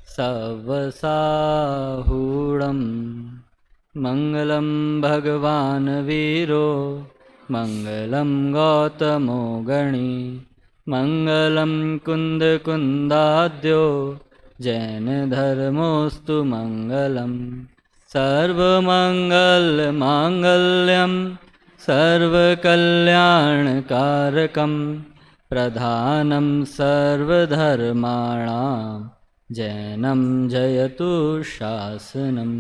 सवसाहूढं मङ्गलं भगवान् वीरो मङ्गलं गौतमो गणी मङ्गलं कुन्दकुन्दाद्यो जैनधर्मोऽस्तु मङ्गलं सर्वमङ्गलमाङ्गल्यं सर्वकल्याणकारकं प्रधानं सर्वधर्माणां जैनं जयतु शासनं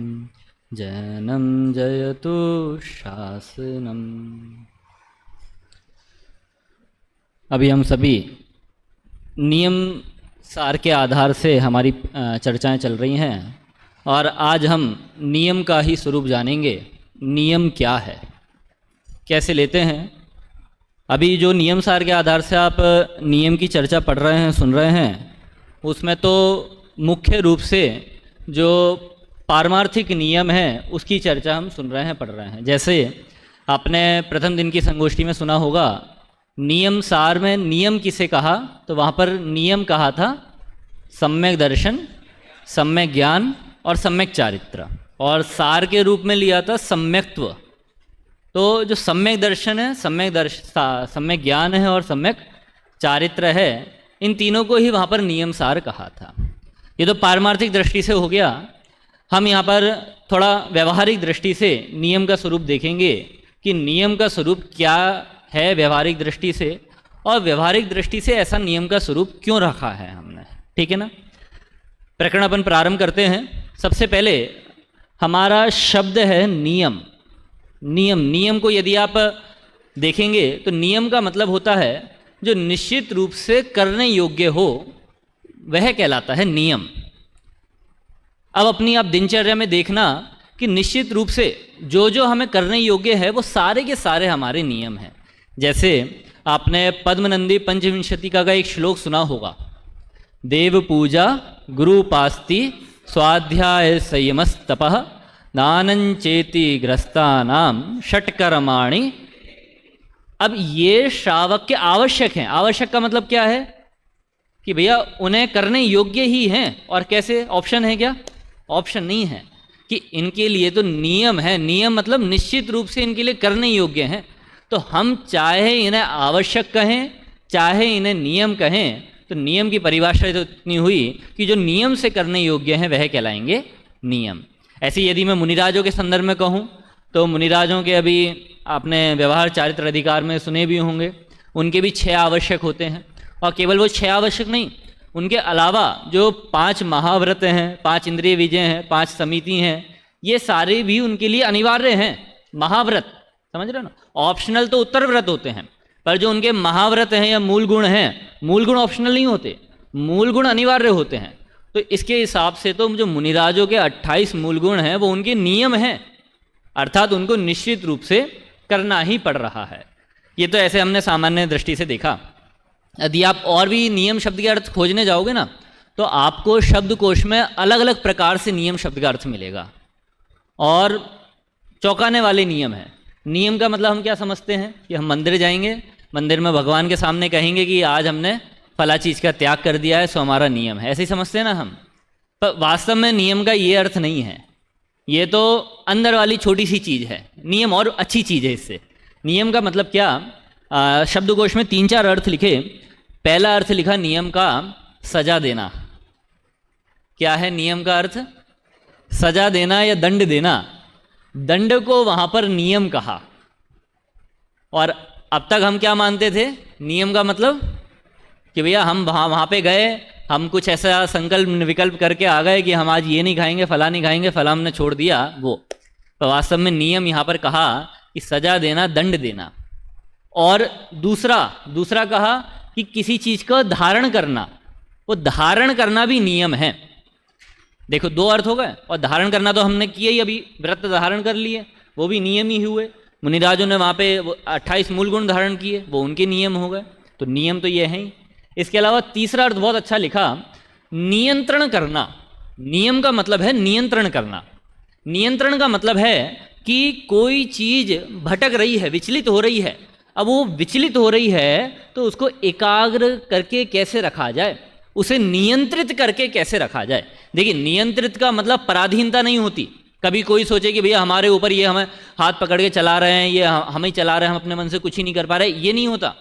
जैनं जयतु शासनम। अभी हम सभी नियम सार के आधार से हमारी चर्चाएं चल रही हैं और आज हम नियम का ही स्वरूप जानेंगे। नियम क्या है, कैसे लेते हैं। अभी जो नियम सार के आधार से आप नियम की चर्चा पढ़ रहे हैं, सुन रहे हैं, उसमें तो मुख्य रूप से जो पारमार्थिक नियम है उसकी चर्चा हम सुन रहे हैं, पढ़ रहे हैं। जैसे आपने प्रथम दिन की संगोष्ठी में सुना होगा, नियम सार में नियम किसे कहा, तो वहाँ पर नियम कहा था सम्यक दर्शन, सम्यक ज्ञान और सम्यक चारित्र, और सार के रूप में लिया था सम्यक्त्व। तो जो सम्यक दर्शन है, सम्यक ज्ञान है और सम्यक चारित्र है, इन तीनों को ही वहाँ पर नियम सार कहा था। ये तो पारमार्थिक दृष्टि से हो गया। हम यहाँ पर थोड़ा व्यवहारिक दृष्टि से नियम का स्वरूप देखेंगे कि नियम का स्वरूप क्या है व्यवहारिक दृष्टि से, और व्यवहारिक दृष्टि से ऐसा नियम का स्वरूप क्यों रखा है हमने। ठीक है ना। प्रकरण अपन प्रारंभ करते हैं। सबसे पहले हमारा शब्द है नियम। नियम, नियम को यदि आप देखेंगे तो नियम का मतलब होता है जो निश्चित रूप से करने योग्य हो, वह कहलाता है नियम। अब अपनी आप दिनचर्या में देखना कि निश्चित रूप से जो जो हमें करने योग्य है वो सारे के सारे हमारे नियम हैं। जैसे आपने पद्मनंदी पंचविंशतिका का एक श्लोक सुना होगा, देव पूजा गुरुपास्ति स्वाध्याय संयमस्तपः दानंचेति ग्रस्तानाम षट्कर्माणि। अब ये श्रावक के आवश्यक हैं। आवश्यक का मतलब क्या है कि भैया उन्हें करने योग्य ही हैं। और कैसे, ऑप्शन है क्या? ऑप्शन नहीं है कि इनके लिए तो नियम है। नियम मतलब निश्चित रूप से इनके लिए करने योग्य हैं। तो हम चाहे इन्हें आवश्यक कहें, चाहे इन्हें नियम कहें, तो नियम की परिभाषा तो इतनी हुई कि जो नियम से करने योग्य हैं वह कहलाएंगे नियम। ऐसे यदि मैं मुनिराजों के संदर्भ में कहूँ तो मुनिराजों के अभी आपने व्यवहार चारित्र अधिकार में सुने भी होंगे, उनके भी 6 आवश्यक होते हैं। और केवल वो 6 आवश्यक नहीं, उनके अलावा जो 5 महाव्रत हैं, 5 इंद्रिय विजय हैं, 5 समिति हैं, ये सारे भी उनके लिए अनिवार्य हैं। महाव्रत समझ रहे हो ना। ऑप्शनल तो उत्तर व्रत होते हैं, पर जो उनके महाव्रत हैं या मूल गुण हैं, मूल गुण ऑप्शनल नहीं होते, मूल गुण अनिवार्य होते हैं। तो इसके हिसाब से तो जो मुनिराजों के 28 मूल गुण हैं वो उनके नियम हैं, अर्थात उनको निश्चित रूप से करना ही पड़ रहा है। ये तो ऐसे हमने सामान्य दृष्टि से देखा। यदि आप और भी नियम शब्द के अर्थ खोजने जाओगे ना, तो आपको शब्दकोश में अलग अलग प्रकार से नियम शब्द का अर्थ मिलेगा, और चौंकाने वाले नियम है। नियम का मतलब हम क्या समझते हैं कि हम मंदिर जाएंगे, मंदिर में भगवान के सामने कहेंगे कि आज हमने फला चीज़ का त्याग कर दिया है, सो हमारा नियम है। ऐसे ही समझते हैं ना हम। पर वास्तव में नियम का ये अर्थ नहीं है। ये तो अंदर वाली छोटी सी चीज़ है। नियम और अच्छी चीज़ है। इससे नियम का मतलब क्या, शब्दकोश में 3-4 अर्थ लिखे। पहला अर्थ लिखा नियम का सजा देना। क्या है नियम का अर्थ? सजा देना या दंड देना। दंड को वहाँ पर नियम कहा। और अब तक हम क्या मानते थे? नियम का मतलब कि भैया हम वहाँ पे गए, हम कुछ ऐसा संकल्प विकल्प करके आ गए कि हम आज ये नहीं खाएंगे, फला नहीं खाएंगे, फला हमने छोड़ दिया वो। तो वास्तव में नियम यहाँ पर कहा कि सजा देना, दंड देना। और दूसरा कहा कि किसी चीज़ को धारण करना, वो धारण करना भी नियम है। देखो 2 अर्थ हो गए। और धारण करना तो हमने किया ही, अभी व्रत धारण कर लिए, वो भी नियम ही हुए। मुनिराजों ने वहाँ पे 28 मूल गुण धारण किए, वो उनके नियम हो गए। तो नियम तो ये है ही। इसके अलावा तीसरा अर्थ बहुत अच्छा लिखा, नियंत्रण करना। नियम का मतलब है नियंत्रण करना। नियंत्रण का मतलब है कि कोई चीज़ भटक रही है, विचलित हो रही है। अब वो विचलित हो रही है तो उसको एकाग्र करके कैसे रखा जाए, उसे नियंत्रित करके कैसे रखा जाए। देखिए, नियंत्रित का मतलब पराधीनता नहीं होती। कभी कोई सोचे कि भैया हमारे ऊपर ये हमें हाथ पकड़ के चला रहे हैं, ये हम ही चला रहे हैं, हम अपने मन से कुछ ही नहीं कर पा रहे, ये नहीं होता।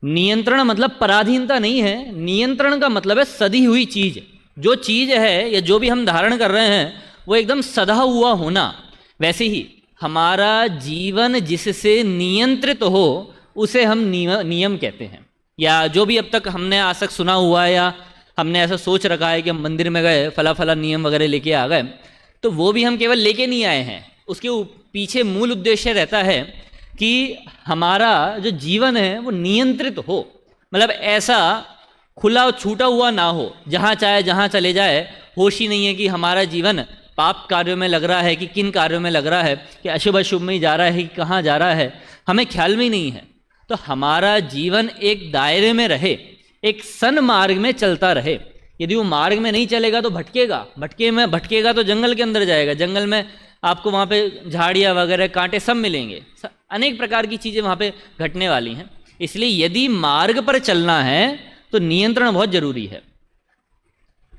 नियंत्रण मतलब पराधीनता नहीं है। नियंत्रण का मतलब है सधी हुई चीज। जो चीज है या जो भी हम धारण कर रहे हैं वो एकदम सधा हुआ होना। वैसे ही हमारा जीवन जिससे नियंत्रित हो उसे हम नियम कहते हैं। या जो भी अब तक हमने आज तक सुना हुआ है या हमने ऐसा सोच रखा है कि हम मंदिर में गए, फला फला नियम वगैरह लेके आ गए, तो वो भी हम केवल लेके नहीं आए हैं। उसके पीछे मूल उद्देश्य रहता है कि हमारा जो जीवन है वो नियंत्रित हो। मतलब ऐसा खुला छूटा हुआ ना हो, जहाँ चाहे जहाँ चले जाए। होश ही नहीं है कि हमारा जीवन पाप कार्यों में लग रहा है कि किन कार्यों में लग रहा है, कि अशुभ अशुभ में ही जा रहा है कि कहाँ जा रहा है, हमें ख्याल में ही नहीं है। तो हमारा जीवन एक दायरे में रहे, एक सन्मार्ग में चलता रहे। यदि वो मार्ग में नहीं चलेगा तो भटकेगा तो जंगल के अंदर जाएगा। जंगल में आपको वहाँ पे झाड़ियाँ वगैरह, कांटे सब मिलेंगे, अनेक प्रकार की चीज़ें वहाँ पे घटने वाली हैं। इसलिए यदि मार्ग पर चलना है तो नियंत्रण बहुत जरूरी है।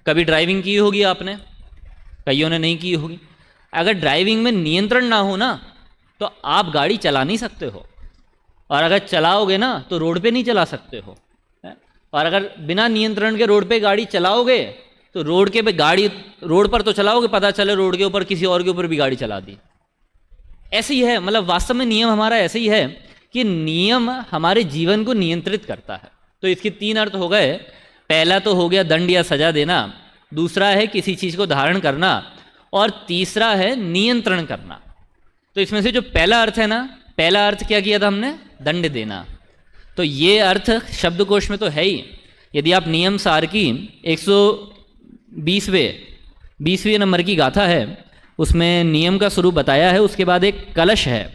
कभी ड्राइविंग की होगी आपने, कईयों ने नहीं की होगी। अगर ड्राइविंग में नियंत्रण ना हो ना तो आप गाड़ी चला नहीं सकते हो, और अगर चलाओगे ना तो रोड पे नहीं चला सकते हो। और अगर बिना नियंत्रण के रोड पे गाड़ी चलाओगे तो रोड पर तो चलाओगे, पता चले रोड के ऊपर किसी और के ऊपर भी गाड़ी चला दी। ऐसे ही है, मतलब वास्तव में नियम हमारा ऐसे ही है कि नियम हमारे जीवन को नियंत्रित करता है। तो इसके 3 अर्थ हो गए। पहला तो हो गया दंड या सजा देना, दूसरा है किसी चीज़ को धारण करना, और तीसरा है नियंत्रण करना। तो इसमें से जो पहला अर्थ है ना, पहला अर्थ क्या किया था हमने, दंड देना। तो ये अर्थ शब्दकोश में तो है ही। यदि आप नियम सार की 120वें नंबर की गाथा है, उसमें नियम का स्वरूप बताया है। उसके बाद एक कलश है,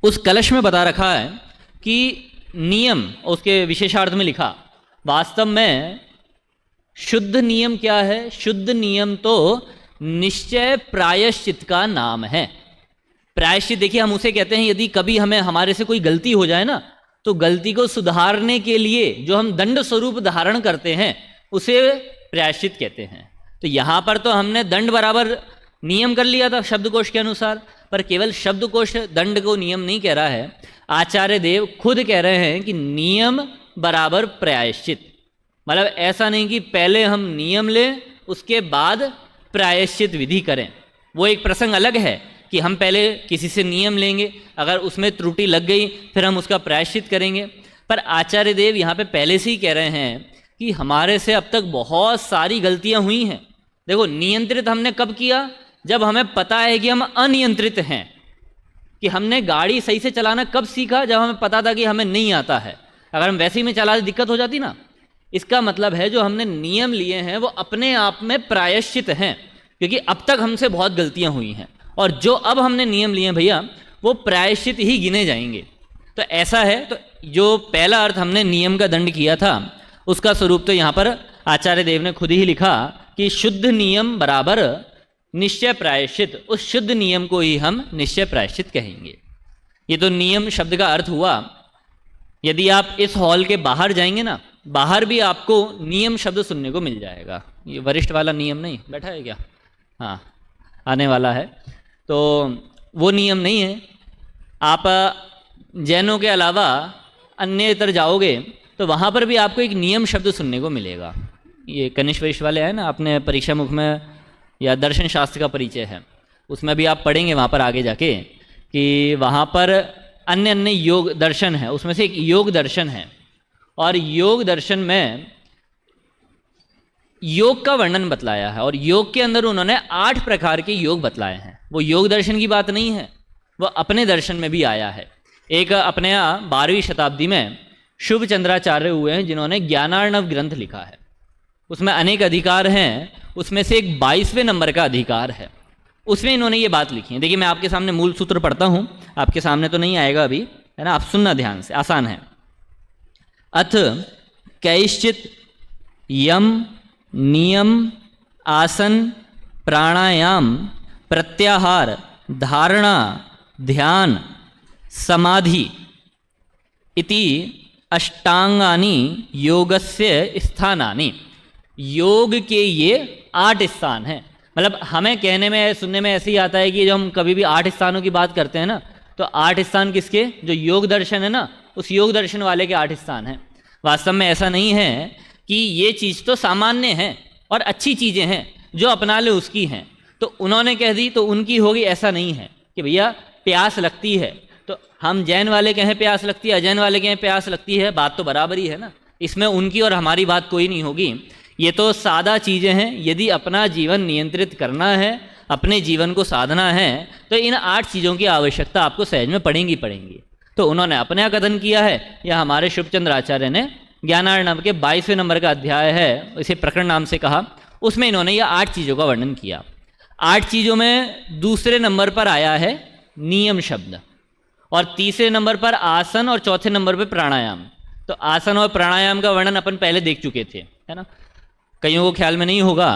उस कलश में बता रखा है कि नियम, उसके विशेषार्थ में लिखा, वास्तव में शुद्ध नियम क्या है। शुद्ध नियम तो निश्चय प्रायश्चित का नाम है। प्रायश्चित देखिए, हम उसे कहते हैं यदि कभी हमारे से कोई गलती हो जाए ना, तो गलती को सुधारने के लिए जो हम दंड स्वरूप धारण करते हैं उसे प्रायश्चित कहते हैं। तो यहाँ पर तो हमने दंड बराबर नियम कर लिया था शब्दकोश के अनुसार, पर केवल शब्दकोश दंड को नियम नहीं कह रहा है। आचार्य देव खुद कह रहे हैं कि नियम बराबर प्रायश्चित। मतलब ऐसा नहीं कि पहले हम नियम लें उसके बाद प्रायश्चित विधि करें। वो एक प्रसंग अलग है कि हम पहले किसी से नियम लेंगे, अगर उसमें त्रुटि लग गई फिर हम उसका प्रायश्चित करेंगे। पर आचार्य देव यहाँ पे पहले से ही कह रहे हैं कि हमारे से अब तक बहुत सारी गलतियाँ हुई हैं। देखो, नियंत्रित हमने कब किया, जब हमें पता है कि हम अनियंत्रित हैं। कि हमने गाड़ी सही से चलाना कब सीखा, जब हमें पता था कि हमें नहीं आता है। अगर हम वैसे ही में चला दिक्कत हो जाती ना। इसका मतलब है जो हमने नियम लिए हैं वो अपने आप में प्रायश्चित हैं, क्योंकि अब तक हमसे बहुत गलतियां हुई हैं, और जो अब हमने नियम लिए हैं भैया वो प्रायश्चित ही गिने जाएंगे। तो ऐसा है। तो जो पहला अर्थ हमने नियम का दंड किया था उसका स्वरूप तो यहाँ पर आचार्य देव ने खुद ही लिखा कि शुद्ध नियम बराबर निश्चय प्रायश्चित। उस शुद्ध नियम को ही हम निश्चय प्रायश्चित कहेंगे। ये तो नियम शब्द का अर्थ हुआ। यदि आप इस हॉल के बाहर जाएंगे ना, बाहर भी आपको नियम शब्द सुनने को मिल जाएगा। ये वरिष्ठ वाला नियम नहीं बैठा है क्या? हाँ, आने वाला है। तो वो नियम नहीं है। आप जैनों के अलावा अन्य इतर जाओगे तो वहाँ पर भी आपको एक नियम शब्द सुनने को मिलेगा। ये कनिष्ठ वरिष्ठ वाले हैं ना, आपने परीक्षा मुख में या दर्शन शास्त्र का परिचय है, उसमें भी आप पढ़ेंगे वहाँ पर आगे जाके कि वहाँ पर अन्य अन्य योग दर्शन है। उसमें से एक योग दर्शन है, और योग दर्शन में योग का वर्णन बतलाया है, और योग के अंदर उन्होंने 8 प्रकार के योग बतलाए हैं। वो योग दर्शन की बात नहीं है, वो अपने दर्शन में भी आया है। एक अपने यहाँ 12वीं शताब्दी में शुभ चंद्राचार्य हुए हैं जिन्होंने ज्ञानार्णव ग्रंथ लिखा है। उसमें अनेक अधिकार हैं, उसमें से एक 22वें नंबर का अधिकार है। उसमें इन्होंने ये बात लिखी है। देखिए, मैं आपके सामने मूल सूत्र पढ़ता हूँ, आपके सामने तो नहीं आएगा अभी, है ना, आप सुनना ध्यान से, आसान है। अथ कैश्चित यम नियम आसन प्राणायाम प्रत्याहार धारणा ध्यान समाधि इति अष्टांगानि योगस्य स्थानानि, योग के ये 8 स्थान हैं। मतलब हमें कहने में सुनने में ऐसे ही आता है कि जब हम कभी भी 8 स्थानों की बात करते हैं ना, तो 8 स्थान किसके, जो योग दर्शन है ना, उस योग दर्शन वाले के 8 स्थान हैं। वास्तव में ऐसा नहीं है कि ये चीज़ तो सामान्य है और अच्छी चीज़ें हैं, जो अपना ले उसकी हैं, तो उन्होंने कह दी तो उनकी होगी, ऐसा नहीं है कि भैया प्यास लगती है तो हम जैन वाले कहें प्यास लगती है, अजैन वाले कहें प्यास लगती है, बात तो बराबर ही है ना। इसमें उनकी और हमारी बात कोई नहीं होगी। ये तो सादा चीज़ें हैं। यदि अपना जीवन नियंत्रित करना है, अपने जीवन को साधना है, तो इन 8 चीज़ों की आवश्यकता आपको सहज में पड़ेंगी। तो उन्होंने अपने यहाँ कथन किया है, या हमारे शुभचंद्र आचार्य ने ज्ञानार्णव के 22वें नंबर का अध्याय है, इसे प्रकरण नाम से कहा, उसमें इन्होंने ये 8 चीज़ों का वर्णन किया। 8 चीज़ों में दूसरे नंबर पर आया है नियम शब्द, और तीसरे नंबर पर आसन, और चौथे नंबर पर प्राणायाम। तो आसन और प्राणायाम का वर्णन अपन पहले देख चुके थे, है ना, कईयों को ख्याल में नहीं होगा।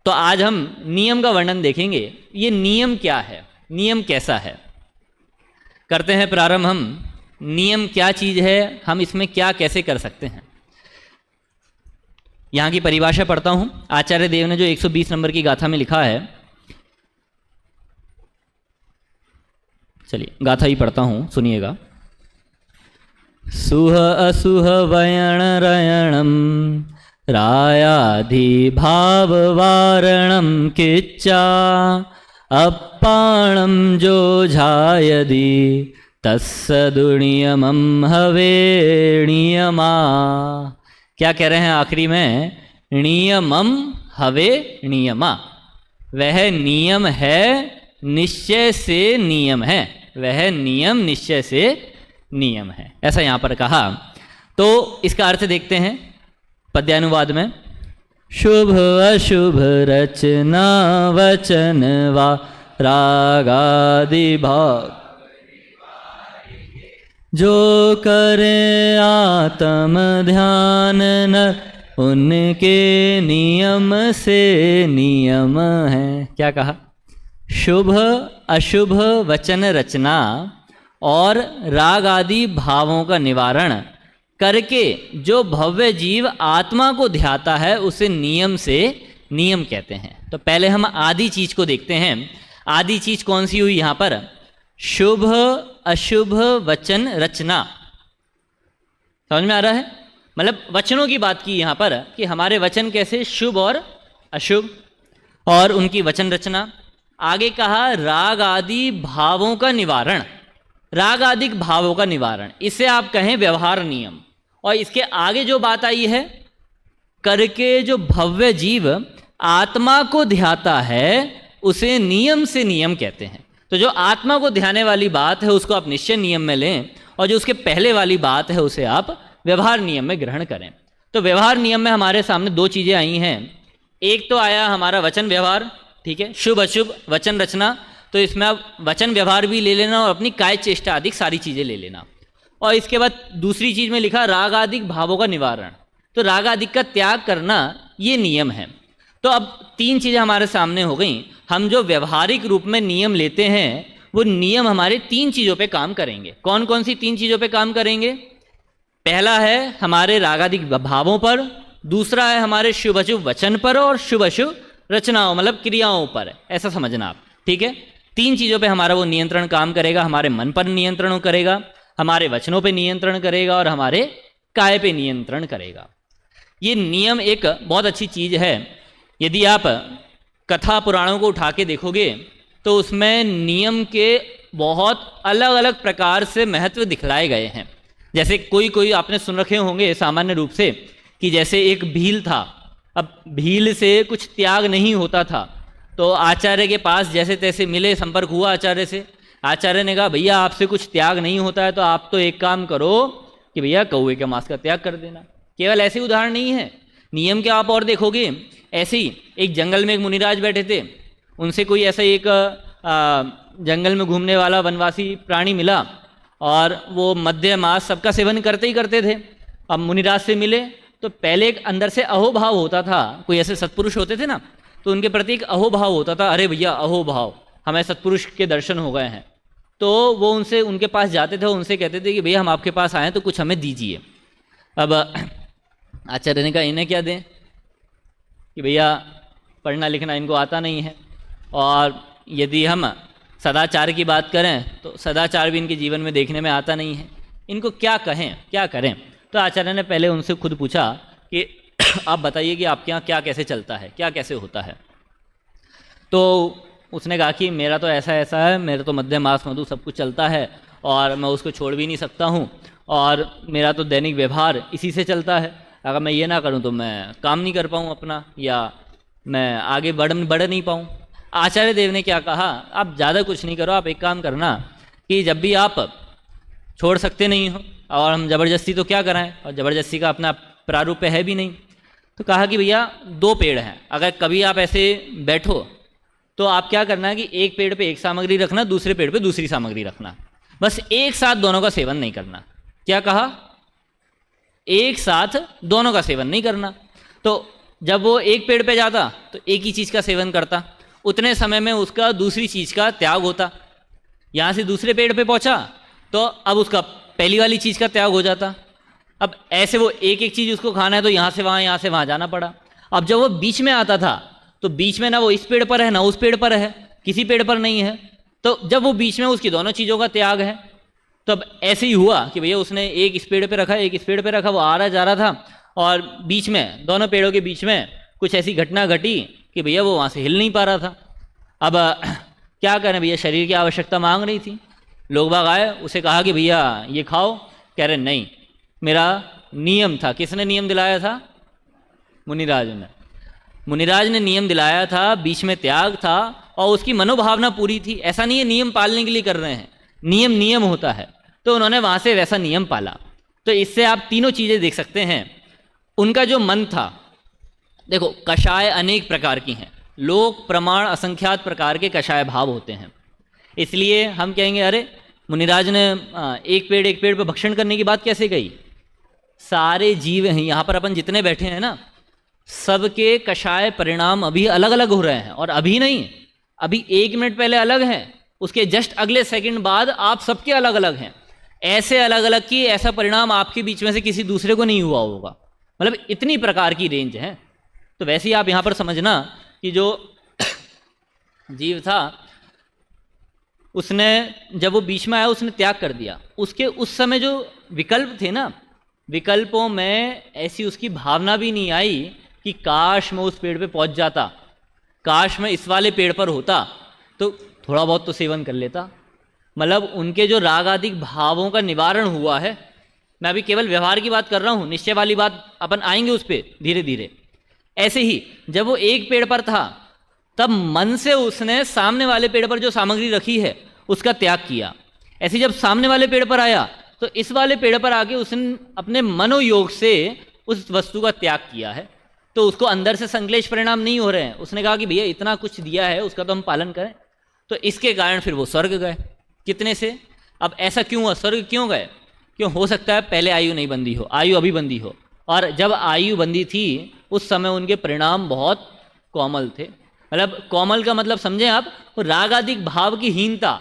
तो आज हम नियम का वर्णन देखेंगे। ये नियम क्या है, नियम कैसा है। करते हैं प्रारंभ हम। नियम क्या चीज़ है, हम इसमें क्या कैसे कर सकते हैं। यहाँ की परिभाषा पढ़ता हूँ। आचार्य देव ने जो 120 नंबर की गाथा में लिखा है, चलिए गाथा ही पढ़ता हूँ, सुनिएगा। सुह असुह वयण रयणम रायाधि भाव वारणम किच्चा अपाणम जो झायदि तत्सदुनियमम हवे नियमा। क्या कह रहे हैं आखिरी में, नियमम हवे नियमा। वह नियम है, निश्चय से नियम है, वह नियम निश्चय से नियम है, ऐसा यहाँ पर कहा। तो इसका अर्थ देखते हैं पद्यानुवाद में। शुभ अशुभ रचना वचन वा रागादि भाव जो करे आत्म ध्यान न उनके नियम से नियम है। क्या कहा, शुभ अशुभ वचन रचना और राग आदि भावों का निवारण करके जो भव्य जीव आत्मा को ध्याता है, उसे नियम से नियम कहते हैं। तो पहले हम आदि चीज को देखते हैं। आदि चीज कौन सी हुई यहाँ पर, शुभ अशुभ वचन रचना। समझ में आ रहा है, मतलब वचनों की बात की यहाँ पर कि हमारे वचन कैसे शुभ और अशुभ, और उनकी वचन रचना। आगे कहा राग आदि भावों का निवारण, राग आदि भावों का निवारण, इसे आप कहें व्यवहार नियम। और इसके आगे जो बात आई है, करके जो भव्य जीव आत्मा को ध्याता है उसे नियम से नियम कहते हैं। तो जो आत्मा को ध्याने वाली बात है उसको आप निश्चय नियम में लें, और जो उसके पहले वाली बात है उसे आप व्यवहार नियम में ग्रहण करें। तो व्यवहार नियम में हमारे सामने 2 चीज़ें आई हैं। एक तो आया हमारा वचन व्यवहार, ठीक है, शुभ अशुभ वचन रचना। तो इसमें आप वचन व्यवहार भी ले लेना और अपनी काय चेष्टा आदि सारी चीज़ें ले लेना। और इसके बाद दूसरी चीज़ में लिखा राग आदि भावों का निवारण। तो राग आदि का त्याग करना ये नियम है। तो अब 3 चीज़ें हमारे सामने हो गई। हम जो व्यवहारिक रूप में नियम लेते हैं वो नियम हमारे 3 चीज़ों पे काम करेंगे। कौन कौन सी 3 चीज़ों पे काम करेंगे? पहला है हमारे राग आदि भावों पर, दूसरा है हमारे शुभ अशुभ वचन पर, और शुभ अशुभ रचनाओं मतलब क्रियाओं पर। ऐसा समझना आप, ठीक है। 3 चीज़ों पे हमारा वो नियंत्रण काम करेगा। हमारे मन पर नियंत्रण करेगा, हमारे वचनों पे नियंत्रण करेगा, और हमारे काय पे नियंत्रण करेगा। ये नियम एक बहुत अच्छी चीज़ है। यदि आप कथा पुराणों को उठा के देखोगे तो उसमें नियम के बहुत अलग अलग प्रकार से महत्व दिखलाए गए हैं। जैसे कोई आपने सुन रखे होंगे सामान्य रूप से कि जैसे एक भील था, अब भील से कुछ त्याग नहीं होता था, तो आचार्य के पास जैसे तैसे मिले, संपर्क हुआ आचार्य से। आचार्य ने कहा भैया आपसे कुछ त्याग नहीं होता है, तो आप तो एक काम करो कि भैया कौवे के मांस का त्याग कर देना। केवल ऐसे उदाहरण नहीं है, नियम के आप और देखोगे। ऐसे ही एक जंगल में एक मुनिराज बैठे थे, उनसे कोई ऐसा एक जंगल में घूमने वाला वनवासी प्राणी मिला, और वो मध्य मांस सबका सेवन करते ही करते थे। अब मुनिराज से मिले तो पहले एक अंदर से अहोभाव होता था। कोई ऐसे सत्पुरुष होते थे ना, तो उनके प्रति एक अहोभाव होता था, अरे भैया अहोभाव, हमें सत्पुरुष के दर्शन हो गए हैं। तो वो उनसे उनके पास जाते थे, उनसे कहते थे कि भैया हम आपके पास आए हैं तो कुछ हमें दीजिए। अब आचार्य ने कहा इन्हें क्या दें कि भैया पढ़ना लिखना इनको आता नहीं है, और यदि हम सदाचार की बात करें तो सदाचार भी इनके जीवन में देखने में आता नहीं है, इनको क्या कहें क्या करें। तो आचार्य ने पहले उनसे खुद पूछा कि आप बताइए कि आपके यहाँ क्या कैसे चलता है, क्या कैसे होता है। तो उसने कहा कि मेरा तो ऐसा ऐसा है, मेरा तो मध्य मास मधु सब कुछ चलता है और मैं उसको छोड़ भी नहीं सकता हूँ, और मेरा तो दैनिक व्यवहार इसी से चलता है। अगर मैं ये ना करूँ तो मैं काम नहीं कर पाऊँ अपना, या मैं आगे बढ़ नहीं पाऊँ। आचार्य देव ने क्या कहा, आप ज़्यादा कुछ नहीं करो, आप एक काम करना कि जब भी आप छोड़ सकते नहीं हो और हम ज़बरदस्ती तो क्या कराएं, और ज़बरदस्ती का अपना प्रारूप है भी नहीं, तो कहा कि भैया 2 पेड़ हैं, अगर कभी आप ऐसे बैठो तो आप क्या करना है कि एक पेड़ पे एक सामग्री रखना, दूसरे पेड़ पे दूसरी सामग्री रखना, बस एक साथ दोनों का सेवन नहीं करना। क्या कहा, एक साथ दोनों का सेवन नहीं करना। तो जब वो एक पेड़ पे जाता तो एक ही चीज़ का सेवन करता, उतने समय में उसका दूसरी चीज़ का त्याग होता। यहाँ से दूसरे पेड़ पे पहुँचा तो अब उसका पहली वाली चीज़ का त्याग हो जाता। अब ऐसे वो एक एक चीज़ उसको खाना है तो यहाँ से वहाँ जाना पड़ा। अब जब वो बीच में आता था तो बीच में ना वो इस पेड़ पर है ना उस पेड़ पर है, किसी पेड़ पर नहीं है। तो जब वो बीच में उसकी दोनों चीज़ों का त्याग है, तो अब ऐसे ही हुआ कि भैया उसने एक इस पेड़ पे रखा एक इस पेड़ पे रखा, वो आ रहा जा रहा था और बीच में दोनों पेड़ों के बीच में कुछ ऐसी घटना घटी कि भैया वो वहाँ से हिल नहीं पा रहा था। अब क्या करें भैया, शरीर की आवश्यकता मांग रही थी। लोग बाग आए, उसे कहा कि भैया ये खाओ, कह रहे नहीं मेरा नियम था। किसने नियम दिलाया था, मुनिराज ने। मुनिराज ने नियम दिलाया था, बीच में त्याग था और उसकी मनोभावना पूरी थी। ऐसा नहीं है नियम पालने के लिए कर रहे हैं, नियम नियम होता है, तो उन्होंने वहाँ से वैसा नियम पाला। तो इससे आप तीनों चीज़ें देख सकते हैं। उनका जो मन था, देखो कषाय अनेक प्रकार की हैं, लोक प्रमाण असंख्यात प्रकार के कषाय भाव होते हैं। इसलिए हम कहेंगे अरे मुनिराज ने एक पेड़ पे भक्षण करने की बात कैसे कही। सारे जीव हैं यहाँ पर, अपन जितने बैठे हैं ना, सबके कषाय परिणाम अभी अलग अलग हो रहे हैं। और अभी नहीं, अभी 1 मिनट पहले अलग हैं, उसके जस्ट अगले सेकंड बाद आप सबके अलग अलग हैं। ऐसे अलग अलग की ऐसा परिणाम आपके बीच में से किसी दूसरे को नहीं हुआ होगा। मतलब इतनी प्रकार की रेंज है। तो वैसे ही आप यहाँ पर समझना कि जो जीव था उसने जब वो बीच में आया उसने त्याग कर दिया। उसके उस समय जो विकल्प थे ना, विकल्पों में ऐसी उसकी भावना भी नहीं आई कि काश मैं उस पेड़ पे पहुंच जाता, काश मैं इस वाले पेड़ पर होता तो थोड़ा बहुत तो सेवन कर लेता। मतलब उनके जो राग आदि भावों का निवारण हुआ है। मैं अभी केवल व्यवहार की बात कर रहा हूँ, निश्चय वाली बात अपन आएंगे उस पर धीरे धीरे। ऐसे ही जब वो एक पेड़ पर था तब मन से उसने सामने वाले पेड़ पर जो सामग्री रखी है उसका त्याग किया। ऐसे जब सामने वाले पेड़ पर आया तो इस वाले पेड़ पर आके उसने अपने मनोयोग से उस वस्तु का त्याग किया है। तो उसको अंदर से संक्लेश परिणाम नहीं हो रहे हैं। उसने कहा कि भैया इतना कुछ दिया है उसका तो हम पालन करें। तो इसके कारण फिर वो स्वर्ग गए। कितने से, अब ऐसा क्यों हुआ, स्वर्ग क्यों गए? क्यों, हो सकता है पहले आयु नहीं बंदी हो, आयु अभी बंदी हो, और जब आयु बंदी थी उस समय उनके परिणाम बहुत कोमल थे। मतलब कोमल का मतलब समझें आप, रागादिक भाव की हीनता।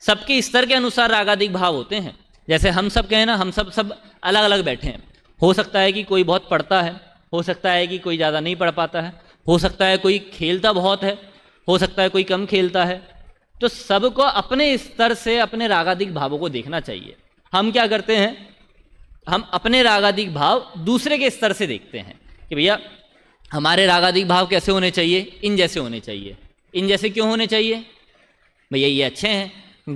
सबके स्तर के अनुसार रागादिक भाव होते हैं। जैसे हम सब कहें ना, हम सब अलग अलग बैठे हैं। हो सकता है कि कोई बहुत पढ़ता है, हो सकता है कि कोई ज़्यादा नहीं पढ़ पाता है, हो सकता है कोई खेलता बहुत है, हो सकता है कोई कम खेलता है। तो सबको अपने स्तर से अपने रागादिक भावों को देखना चाहिए। हम क्या करते हैं, हम अपने रागादिक भाव दूसरे के स्तर से देखते हैं कि भैया हमारे रागादिक भाव कैसे होने चाहिए, इन जैसे होने चाहिए। इन जैसे क्यों होने चाहिए? भैया ये अच्छे हैं,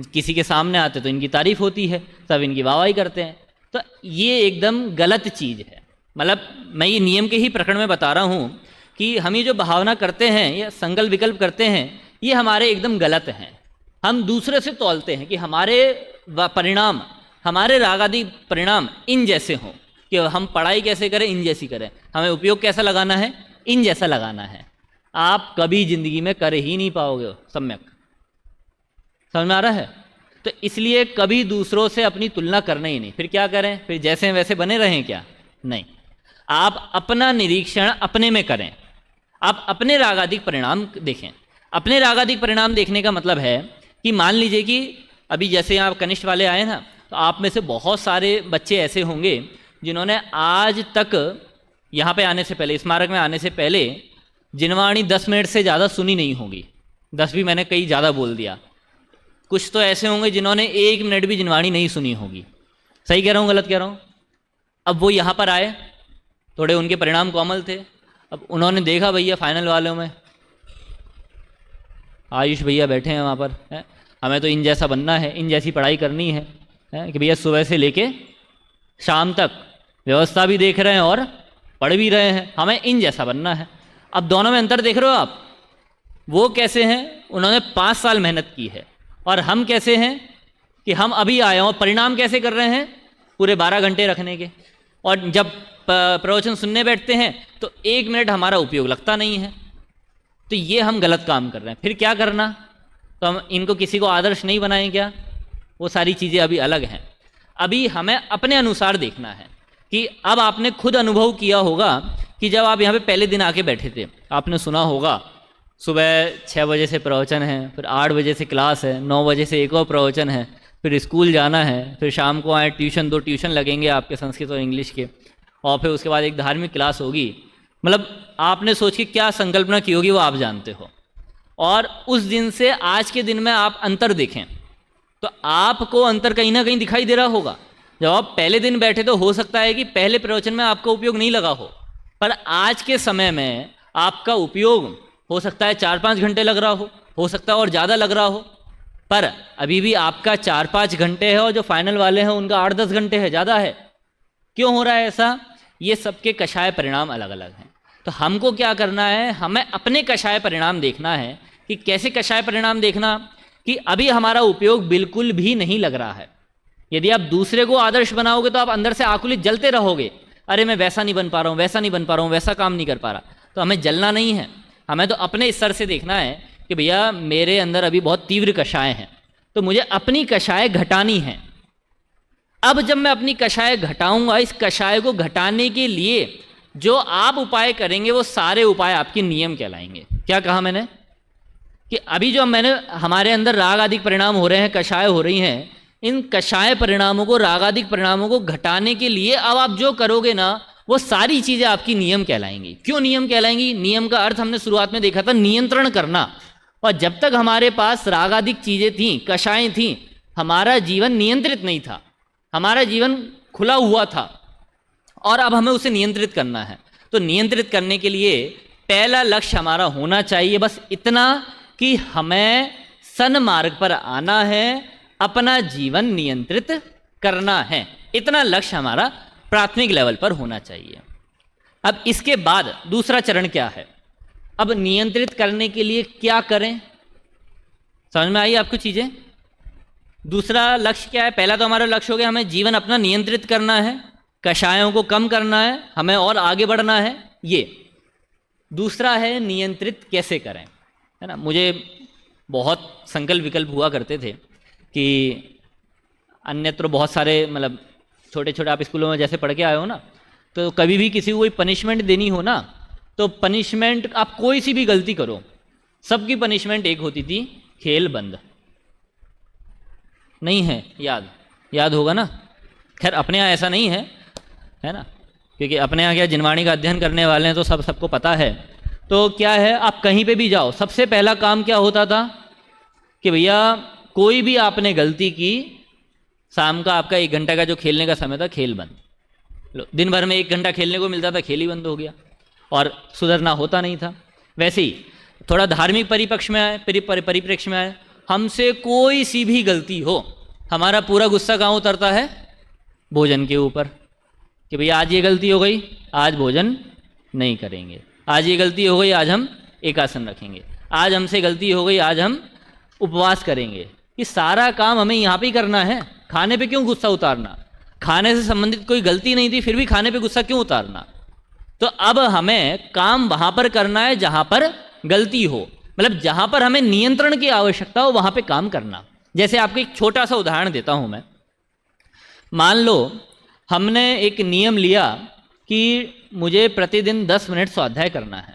किसी के सामने आते तो इनकी तारीफ होती है, सब इनकी वाहवाही करते हैं। तो ये एकदम गलत चीज़ है। मतलब मैं ये नियम के ही प्रकरण में बता रहा हूँ कि हम ये जो भावना करते हैं या संकल्प विकल्प करते हैं, ये हमारे एकदम गलत हैं। हम दूसरे से तौलते हैं कि हमारे परिणाम, हमारे रागादि परिणाम इन जैसे हों, कि हम पढ़ाई कैसे करें, इन जैसी करें, हमें उपयोग कैसा लगाना है, इन जैसा लगाना है। आप कभी जिंदगी में कर ही नहीं पाओगे सम्यक। समझ में आ रहा है? तो इसलिए कभी दूसरों से अपनी तुलना करना ही नहीं। फिर क्या करें, फिर जैसे वैसे बने रहें क्या? नहीं, आप अपना निरीक्षण अपने में करें। आप अपने रागादिक परिणाम देखें। अपने रागादिक परिणाम देखने का मतलब है कि मान लीजिए कि अभी जैसे यहाँ कनिष्ठ वाले आए ना, तो आप में से बहुत सारे बच्चे ऐसे होंगे जिन्होंने आज तक यहाँ पे आने से पहले, स्मारक में आने से पहले जिनवाणी 10 मिनट से ज़्यादा सुनी नहीं होगी। 10 भी मैंने कई ज़्यादा बोल दिया। कुछ तो ऐसे होंगे जिन्होंने 1 मिनट भी जिनवाणी नहीं सुनी होगी। सही कह रहा हूँ, गलत कह रहा हूँ? अब वो यहाँ पर आए, थोड़े उनके परिणाम कोमल थे। अब उन्होंने देखा भैया फाइनल वालों में आयुष भैया बैठे हैं वहाँ पर, है? हमें तो इन जैसा बनना है, इन जैसी पढ़ाई करनी है कि भैया सुबह से लेके शाम तक व्यवस्था भी देख रहे हैं और पढ़ भी रहे हैं, हमें इन जैसा बनना है। अब दोनों में अंतर देख रहे हो आप? वो कैसे हैं, उन्होंने 5 साल मेहनत की है, और हम कैसे हैं कि हम अभी आए हैं और परिणाम कैसे कर रहे हैं, पूरे 12 घंटे रखने के। और जब प्रवचन सुनने बैठते हैं तो 1 मिनट हमारा उपयोग लगता नहीं है। तो ये हम गलत काम कर रहे हैं। फिर क्या करना? तो हम इनको किसी को आदर्श नहीं बनाएं क्या? वो सारी चीज़ें अभी अलग हैं। अभी हमें अपने अनुसार देखना है कि अब आपने खुद अनुभव किया होगा कि जब आप यहाँ पे पहले दिन आके बैठे थे, आपने सुना होगा सुबह 6 बजे से प्रवचन है, फिर 8 बजे से क्लास है, 9 बजे से एक और प्रवचन है, फिर स्कूल जाना है, फिर शाम को आए ट्यूशन, 2 ट्यूशन लगेंगे आपके संस्कृत और इंग्लिश के, और फिर उसके बाद एक धार्मिक क्लास होगी। मतलब आपने सोच के क्या संकल्पना की होगी वो आप जानते हो। और उस दिन से आज के दिन में आप अंतर देखें तो आपको अंतर कहीं ना कहीं दिखाई दे रहा होगा। जब आप पहले दिन बैठे तो हो सकता है कि पहले प्रवचन में आपका उपयोग नहीं लगा हो, पर आज के समय में आपका उपयोग हो सकता है 4-5 घंटे लग रहा हो सकता है और ज़्यादा लग रहा हो, पर अभी भी आपका 4-5 घंटे है और जो फाइनल वाले हैं उनका 8-10 घंटे है, ज़्यादा है। क्यों हो रहा है ऐसा? ये सबके कषाय परिणाम अलग अलग हैं। तो हमको क्या करना है, हमें अपने कषाय परिणाम देखना है। कि कैसे कषाय परिणाम देखना? कि अभी हमारा उपयोग बिल्कुल भी नहीं लग रहा है। यदि आप दूसरे को आदर्श बनाओगे तो आप अंदर से आकुलित जलते रहोगे, अरे मैं वैसा नहीं बन पा रहा हूँ, वैसा नहीं बन पा रहा हूँ, वैसा काम नहीं कर पा रहा। तो हमें जलना नहीं है, हमें तो अपने स्तर से देखना है कि भैया मेरे अंदर अभी बहुत तीव्र कषाय हैं, तो मुझे अपनी कषाय घटानी है। अब जब मैं अपनी कषाय घटाऊंगा, इस कषाय को घटाने के लिए जो आप उपाय करेंगे वो सारे उपाय आपके नियम कहलाएंगे। क्या कहा मैंने? कि अभी जो हमारे अंदर राग आदि परिणाम हो रहे हैं, कषाय हो रही हैं, इन कषाय परिणामों को, रागादिक परिणामों को घटाने के लिए अब आप जो करोगे ना, वो सारी चीज़ें आपकी नियम कहलाएंगी। क्यों नियम कहलाएंगी? नियम का अर्थ हमने शुरुआत में देखा था, नियंत्रण करना। और जब तक हमारे पास रागादिक चीज़ें थीं, कषायें थीं, हमारा जीवन नियंत्रित नहीं था, हमारा जीवन खुला हुआ था, और अब हमें उसे नियंत्रित करना है। तो नियंत्रित करने के लिए पहला लक्ष्य हमारा होना चाहिए बस इतना कि हमें सन्मार्ग पर आना है, अपना जीवन नियंत्रित करना है। इतना लक्ष्य हमारा प्राथमिक लेवल पर होना चाहिए। अब इसके बाद दूसरा चरण क्या है? अब नियंत्रित करने के लिए क्या करें? समझ में आई आपको चीज़ें? दूसरा लक्ष्य क्या है? पहला तो हमारा लक्ष्य हो गया हमें जीवन अपना नियंत्रित करना है, कषायों को कम करना है, हमें और आगे बढ़ना है। ये दूसरा है नियंत्रित कैसे करें, है ना। मुझे बहुत संकल्प विकल्प हुआ करते थे कि अन्यत्र बहुत सारे, मतलब छोटे छोटे आप स्कूलों में जैसे पढ़ के आए हो ना, तो कभी भी किसी को कोई पनिशमेंट देनी हो ना, तो पनिशमेंट आप कोई सी भी गलती करो, सबकी पनिशमेंट एक होती थी, खेल बंद। नहीं है? याद होगा ना। खैर अपने यहाँ ऐसा नहीं है ना, क्योंकि अपने यहाँ क्या जिनवाणी का अध्ययन करने वाले हैं तो सबको पता है। तो क्या है, आप कहीं पे भी जाओ, सबसे पहला काम क्या होता था कि भैया कोई भी आपने गलती की, शाम का आपका 1 घंटा का जो खेलने का समय था, खेल बंद। लो, दिन भर में 1 घंटा खेलने को मिलता था, खेल ही बंद हो गया और सुधरना होता नहीं था। वैसे ही थोड़ा धार्मिक परिप्रेक्ष्य में आए, परिप्रेक्ष्य में आए, हमसे कोई सी भी गलती हो, हमारा पूरा गुस्सा कहाँ उतरता है? भोजन के ऊपर। कि भैया आज ये गलती हो गई, आज भोजन नहीं करेंगे। आज ये गलती हो गई, आज हम एकासन रखेंगे। आज हमसे गलती हो गई, आज हम उपवास करेंगे। ये सारा काम हमें यहाँ पे ही करना है। खाने पे क्यों गुस्सा उतारना? खाने से संबंधित कोई गलती नहीं थी, फिर भी खाने पे गुस्सा क्यों उतारना? तो अब हमें काम वहाँ पर करना है जहाँ पर गलती हो, मतलब जहाँ पर हमें नियंत्रण की आवश्यकता हो, वहाँ पे काम करना। जैसे आपको एक छोटा सा उदाहरण देता हूँ मैं। मान लो हमने एक नियम लिया कि मुझे प्रतिदिन 10 मिनट स्वाध्याय करना है।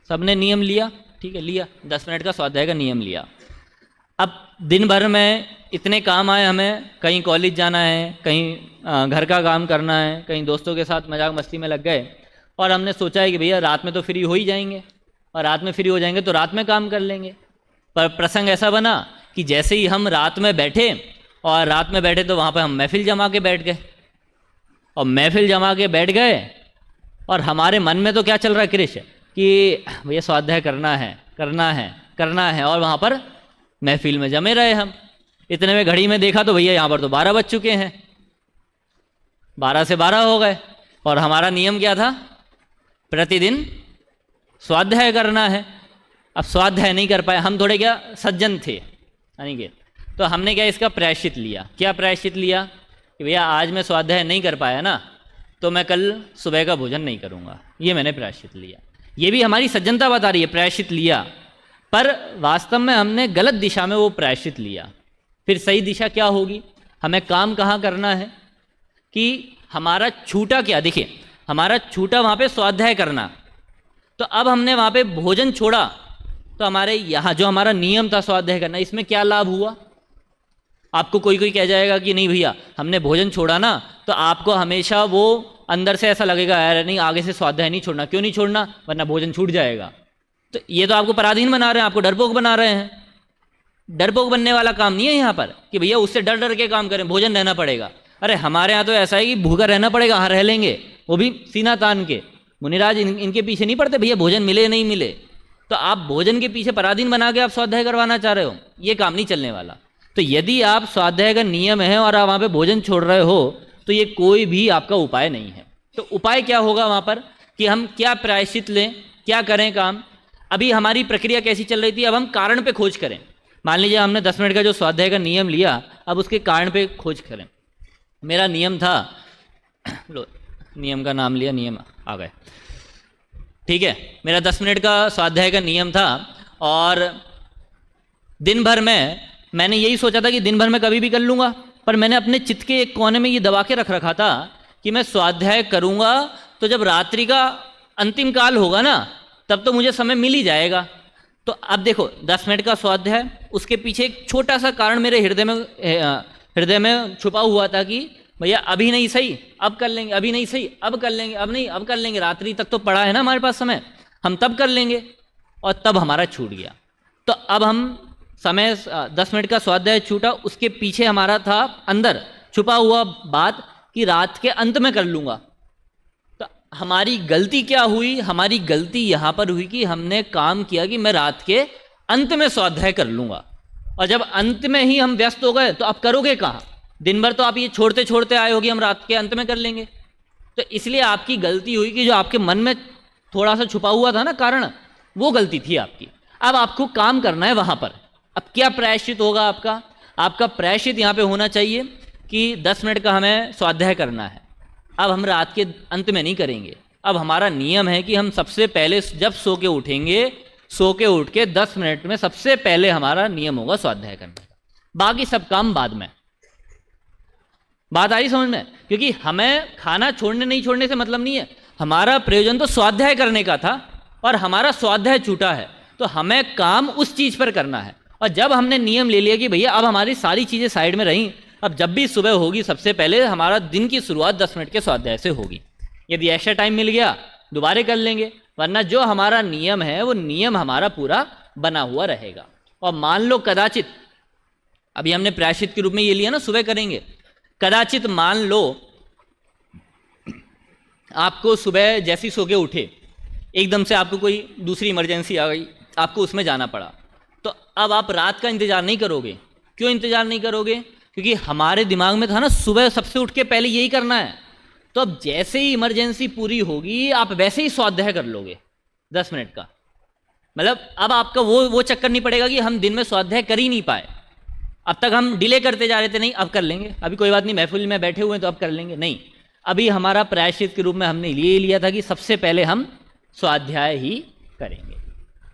सबने नियम लिया, ठीक है, लिया 10 मिनट का स्वाध्याय का नियम लिया। अब दिन भर में इतने काम आए, हमें कहीं कॉलेज जाना है, कहीं घर का काम करना है, कहीं दोस्तों के साथ मजाक मस्ती में लग गए, और हमने सोचा है कि भैया रात में तो फ्री हो ही जाएंगे, और रात में फ्री हो जाएंगे तो रात में काम कर लेंगे। पर प्रसंग ऐसा बना कि जैसे ही हम रात में बैठे, और रात में बैठे तो वहाँ पर हम महफिल जमा के बैठ गए, और महफिल जमा के बैठ गए, और हमारे मन में तो क्या चल रहा है कृष कि भैया स्वाध्याय करना है करना है करना है, और वहाँ पर महफिल में जमे रहे हम। इतने में घड़ी में देखा तो भैया यहाँ पर तो 12 बज चुके हैं, 12 से 12 हो गए, और हमारा नियम क्या था, प्रतिदिन स्वाध्याय करना है। अब स्वाध्याय नहीं कर पाए, हम थोड़े क्या सज्जन थे अनिकेत, तो हमने क्या इसका प्रायश्चित लिया। क्या प्रायश्चित लिया कि भैया आज मैं स्वाध्याय नहीं कर पाया ना, तो मैं कल सुबह का भोजन नहीं करूँगा, ये मैंने प्रायश्चित लिया। ये भी हमारी सज्जनता बता रही है, प्रायश्चित लिया, पर वास्तव में हमने गलत दिशा में वो प्रायश्चित लिया। फिर सही दिशा क्या होगी, हमें काम कहाँ करना है कि हमारा छूटा क्या, देखिए हमारा छूटा वहाँ पे स्वाध्याय करना, तो अब हमने वहाँ पे भोजन छोड़ा, तो हमारे यहाँ जो हमारा नियम था स्वाध्याय करना, इसमें क्या लाभ हुआ। आपको कोई कोई कह जाएगा कि नहीं भैया हमने भोजन छोड़ा ना, तो आपको हमेशा वो अंदर से ऐसा लगेगा यार नहीं आगे से स्वाध्याय नहीं छोड़ना। क्यों नहीं छोड़ना, वरना भोजन छूट जाएगा। तो ये तो आपको पराधीन बना रहे हैं, आपको डरपोक बना रहे हैं। डरपोक बनने वाला काम नहीं है यहाँ पर कि भैया उससे डर डर के काम करें, भोजन रहना पड़ेगा। अरे हमारे यहाँ तो ऐसा है कि भूखा रहना पड़ेगा, हाँ रह लेंगे, वो भी सीना तान के। मुनिराज इनके पीछे नहीं पड़ते भैया भोजन मिले नहीं मिले, तो आप भोजन के पीछे पराधीन बना के आप स्वाध्याय करवाना चाह रहे हो, ये काम नहीं चलने वाला। तो यदि आप स्वाध्याय का नियम है और आप वहाँ पे भोजन छोड़ रहे हो, तो ये कोई भी आपका उपाय नहीं है। तो उपाय क्या होगा वहाँ पर कि हम क्या प्रायश्चित लें, क्या करें काम। अभी हमारी प्रक्रिया कैसी चल रही थी, अब हम कारण पे खोज करें। मान लीजिए हमने 10 मिनट का जो स्वाध्याय का नियम लिया, अब उसके कारण पे खोज करें। मेरा नियम था, लो नियम का नाम लिया, नियम आ गए, ठीक है। मेरा 10 मिनट का स्वाध्याय का नियम था, और दिन भर में मैंने यही सोचा था कि दिन भर में कभी भी कर लूँगा, पर मैंने अपने चित्त के एक कोने में ये दबा के रख रखा था कि मैं स्वाध्याय करूँगा तो जब रात्रि का अंतिम काल होगा ना, तब तो मुझे समय मिल ही जाएगा। तो अब देखो 10 मिनट का स्वाध्याय, उसके पीछे एक छोटा सा कारण मेरे हृदय में छुपा हुआ था कि भैया अभी नहीं सही अब कर लेंगे, अभी नहीं सही अब कर लेंगे, अब नहीं अब कर लेंगे, रात्रि तक तो पड़ा है ना हमारे पास समय, हम तब कर लेंगे। और तब हमारा छूट गया। तो अब हम समय 10 मिनट का स्वाध्याय छूटा, उसके पीछे हमारा था अंदर छुपा हुआ बात कि रात के अंत में कर लूँगा। तो हमारी गलती क्या हुई, हमारी गलती यहाँ पर हुई कि हमने काम किया कि मैं रात के अंत में स्वाध्याय कर लूँगा, और जब अंत में ही हम व्यस्त हो गए तो आप करोगे कहाँ। दिन भर तो आप ये छोड़ते छोड़ते आए होगी हम रात के अंत में कर लेंगे। तो इसलिए आपकी गलती हुई कि जो आपके मन में थोड़ा सा छुपा हुआ था ना कारण, वो गलती थी आपकी। अब आपको काम करना है वहाँ पर। अब क्या प्रायश्चित होगा आपका, आपका प्रायश्चित यहाँ पे होना चाहिए कि 10 मिनट का हमें स्वाध्याय करना है। अब हम रात के अंत में नहीं करेंगे। अब हमारा नियम है कि हम सबसे पहले जब सो के उठेंगे, सो के उठ के 10 मिनट में सबसे पहले हमारा नियम होगा स्वाध्याय करने का, बाकी सब काम बाद में। बात आ रही समझ में? क्योंकि हमें खाना छोड़ने नहीं छोड़ने से मतलब नहीं है, हमारा प्रयोजन तो स्वाध्याय करने का था, और हमारा स्वाध्याय छूटा है, तो हमें काम उस चीज़ पर करना है। और जब हमने नियम ले लिया कि भैया अब हमारी सारी चीज़ें साइड में रहीं, अब जब भी सुबह होगी सबसे पहले हमारा दिन की शुरुआत 10 मिनट के स्वाध्याय से होगी। यदि एक्स्ट्रा टाइम मिल गया दोबारा कर लेंगे, वरना जो हमारा नियम है वो नियम हमारा पूरा बना हुआ रहेगा। और मान लो कदाचित, अभी हमने प्रायश्चित के रूप में ये लिया ना सुबह करेंगे, कदाचित मान लो आपको सुबह जैसी सो के उठे एकदम से आपको कोई दूसरी इमरजेंसी आ गई, आपको उसमें जाना पड़ा, तो अब आप रात का इंतज़ार नहीं करोगे। क्यों इंतज़ार नहीं करोगे? क्योंकि हमारे दिमाग में था ना सुबह सबसे उठ के पहले यही करना है। तो अब जैसे ही इमरजेंसी पूरी होगी आप वैसे ही स्वाध्याय कर लोगे 10 मिनट का। मतलब अब आपका वो चक्कर नहीं पड़ेगा कि हम दिन में स्वाध्याय कर ही नहीं पाए। अब तक हम डिले करते जा रहे थे, नहीं अब कर लेंगे, अभी कोई बात नहीं, महफिल में बैठे हुए हैं तो अब कर लेंगे, नहीं, अभी हमारा प्रायश्चित के रूप में हमने ये लिया था कि सबसे पहले हम स्वाध्याय ही करेंगे।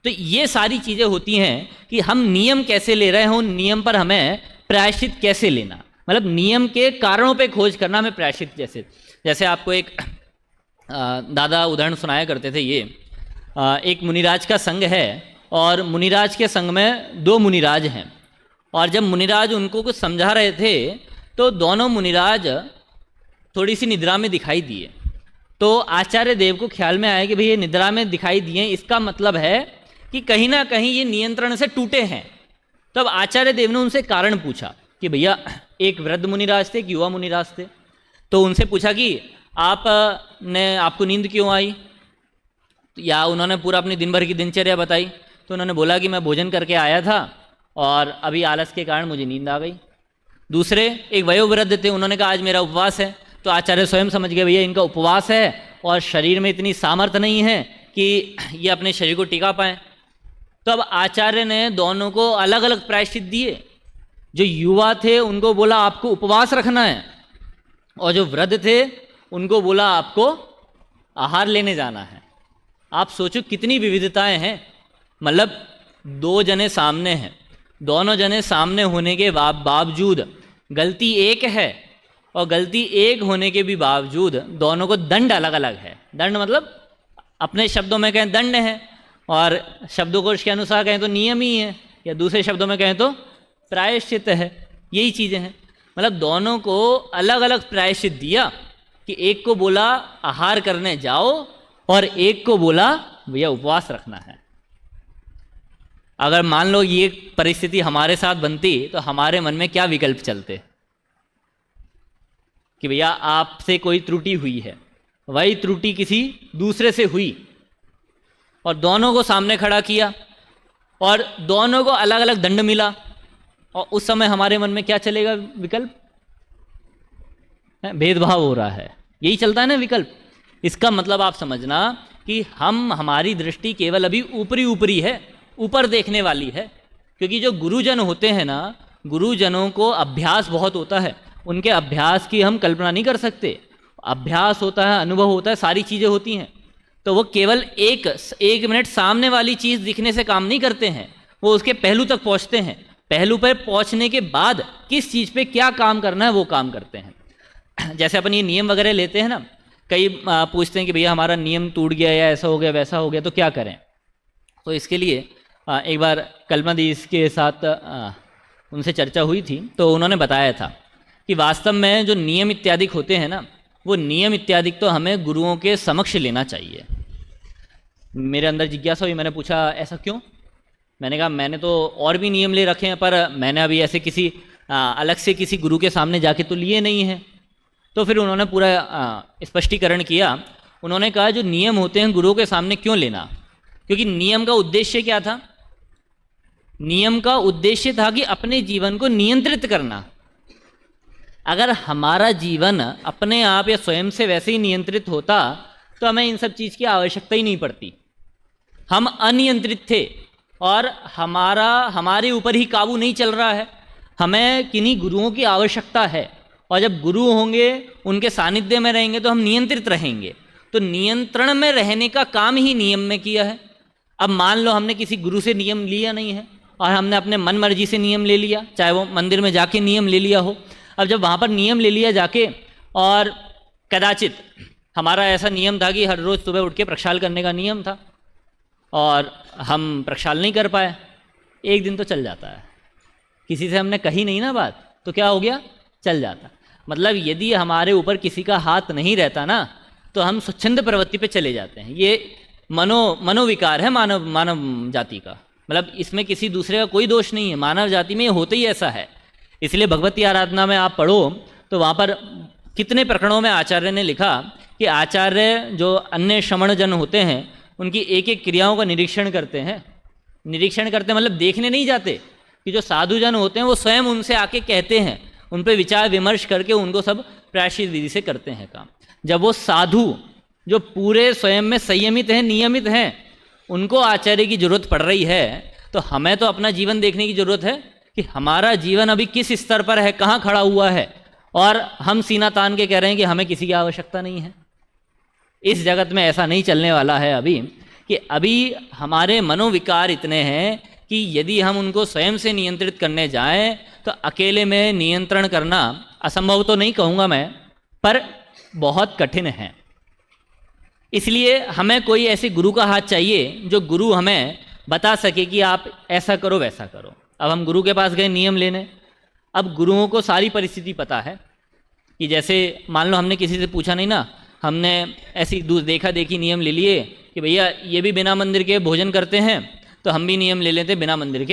तो ये सारी चीज़ें होती हैं कि हम नियम कैसे ले रहे हैं, उन नियम पर हमें प्रायश्चित कैसे लेना, मतलब नियम के कारणों पे खोज करना हमें प्रायश्चित। जैसे आपको एक दादा उदाहरण सुनाया करते थे, ये एक मुनिराज का संघ है, और मुनिराज के संघ में 2 मुनिराज हैं, और जब मुनिराज उनको कुछ समझा रहे थे तो दोनों मुनिराज थोड़ी सी निद्रा में दिखाई दिए। तो आचार्य देव को ख्याल में आया कि भाई ये निद्रा में दिखाई दिए, इसका मतलब है कि कहीं ना कहीं ये नियंत्रण से टूटे हैं। तब आचार्य देव ने उनसे कारण पूछा कि भैया, एक वृद्ध मुनिराज थे, एक युवा मुनिराज थे, तो उनसे पूछा कि आपको नींद क्यों आई, या उन्होंने पूरा अपनी दिन भर की दिनचर्या बताई। तो उन्होंने बोला कि मैं भोजन करके आया था और अभी आलस के कारण मुझे नींद आ गई। दूसरे एक वयोवृद्ध थे, उन्होंने कहा आज मेरा उपवास है। तो आचार्य स्वयं समझ गए भैया इनका उपवास है और शरीर में इतनी सामर्थ्य नहीं है कि ये अपने शरीर को टिका पाएँ। तो अब आचार्य ने दोनों को अलग अलग प्रायश्चित दिए। जो युवा थे उनको बोला आपको उपवास रखना है, और जो वृद्ध थे उनको बोला आपको आहार लेने जाना है। आप सोचो कितनी विविधताएं हैं। मतलब दो जने सामने हैं, दोनों जने सामने होने के बावजूद गलती एक है, और गलती एक होने के भी बावजूद दोनों को दंड अलग अलग है। दंड मतलब अपने शब्दों में कहें दंड है, और शब्दकोश के अनुसार कहें तो नियम ही है, या दूसरे शब्दों में कहें तो प्रायश्चित है। यही चीज़ें हैं। मतलब दोनों को अलग अलग प्रायश्चित दिया कि एक को बोला आहार करने जाओ और एक को बोला भैया उपवास रखना है। अगर मान लो ये परिस्थिति हमारे साथ बनती तो हमारे मन में क्या विकल्प चलते कि भैया आपसे कोई त्रुटि हुई है, वही त्रुटि किसी दूसरे से हुई, और दोनों को सामने खड़ा किया और दोनों को अलग अलग दंड मिला, और उस समय हमारे मन में क्या चलेगा विकल्प? भेदभाव हो रहा है, यही चलता है ना विकल्प। इसका मतलब आप समझना कि हमारी दृष्टि केवल अभी ऊपरी ऊपरी है, ऊपर देखने वाली है। क्योंकि जो गुरुजन होते हैं ना, गुरुजनों को अभ्यास बहुत होता है, उनके अभ्यास की हम कल्पना नहीं कर सकते। अभ्यास होता है, अनुभव होता है, सारी चीज़ें होती हैं। तो वो केवल एक मिनट सामने वाली चीज़ दिखने से काम नहीं करते हैं, वो उसके पहलू तक पहुँचते हैं। पहलू पर पहुँचने के बाद किस चीज़ पे क्या काम करना है वो काम करते हैं। जैसे अपन ये नियम वगैरह लेते हैं ना, कई पूछते हैं कि भैया हमारा नियम टूट गया या ऐसा हो गया वैसा हो गया तो क्या करें। तो इसके लिए एक बार कल्पना दी इसके साथ उनसे चर्चा हुई थी, तो उन्होंने बताया था कि वास्तव में जो नियम इत्यादि होते हैं ना, वो नियम इत्यादि तो हमें गुरुओं के समक्ष लेना चाहिए। मेरे अंदर जिज्ञासा हुई, मैंने पूछा ऐसा क्यों? मैंने कहा मैंने तो और भी नियम ले रखे हैं, पर मैंने अभी ऐसे किसी अलग से किसी गुरु के सामने जाके तो लिए नहीं हैं। तो फिर उन्होंने पूरा स्पष्टीकरण किया। उन्होंने कहा जो नियम होते हैं गुरुओं के सामने क्यों लेना? क्योंकि नियम का उद्देश्य क्या था? नियम का उद्देश्य था कि अपने जीवन को नियंत्रित करना। अगर हमारा जीवन अपने आप या स्वयं से वैसे ही नियंत्रित होता तो हमें इन सब चीज़ की आवश्यकता ही नहीं पड़ती। हम अनियंत्रित थे और हमारे ऊपर ही काबू नहीं चल रहा है। हमें किन्हीं गुरुओं की आवश्यकता है, और जब गुरु होंगे उनके सानिध्य में रहेंगे तो हम नियंत्रित रहेंगे। तो नियंत्रण में रहने का काम ही नियम में किया है। अब मान लो हमने किसी गुरु से नियम लिया नहीं है और हमने अपने मन मर्जी से नियम ले लिया, चाहे वो मंदिर में जाके नियम ले लिया हो। अब जब वहाँ पर नियम ले लिया जाके, और कदाचित हमारा ऐसा नियम था कि हर रोज़ सुबह उठ के प्रक्षाल करने का नियम था, और हम प्रक्षाल नहीं कर पाए, एक दिन तो चल जाता है। किसी से हमने कही नहीं ना बात, तो क्या हो गया? चल जाता। मतलब यदि हमारे ऊपर किसी का हाथ नहीं रहता ना, तो हम स्वच्छंद प्रवृत्ति पे चले जाते हैं। ये मनोविकार है मानव जाति का। मतलब इसमें किसी दूसरे का कोई दोष नहीं है, मानव जाति में ये होते ही ऐसा है। इसलिए भगवती आराधना में आप पढ़ो तो वहाँ पर कितने प्रकरणों में आचार्य ने लिखा कि आचार्य जो अन्य श्रमण जन होते हैं उनकी एक एक क्रियाओं का निरीक्षण करते हैं। निरीक्षण करते मतलब देखने नहीं जाते, कि जो साधु जन होते हैं वो स्वयं उनसे आके कहते हैं, उन पर विचार विमर्श करके उनको सब प्रायश्चित विधि से करते हैं काम। जब वो साधु जो पूरे स्वयं में संयमित हैं, नियमित हैं, उनको आचार्य की जरूरत पड़ रही है, तो हमें तो अपना जीवन देखने की जरूरत है कि हमारा जीवन अभी किस स्तर पर है, कहाँ खड़ा हुआ है, और हम सीना तान के कह रहे हैं कि हमें किसी की आवश्यकता नहीं है। इस जगत में ऐसा नहीं चलने वाला है अभी, कि अभी हमारे मनोविकार इतने हैं कि यदि हम उनको स्वयं से नियंत्रित करने जाएं तो अकेले में नियंत्रण करना असंभव तो नहीं कहूँगा मैं, पर बहुत कठिन है। इसलिए हमें कोई ऐसे गुरु का हाथ चाहिए जो गुरु हमें बता सके कि आप ऐसा करो वैसा करो। अब हम गुरु के पास गए नियम लेने। अब गुरुओं को सारी परिस्थिति पता है कि जैसे मान लो हमने किसी से पूछा नहीं ना, हमने ऐसी देखा देखी नियम ले लिए कि भैया ये भी बिना मंदिर के भोजन करते हैं, तो हम भी नियम ले लेते बिना मंदिर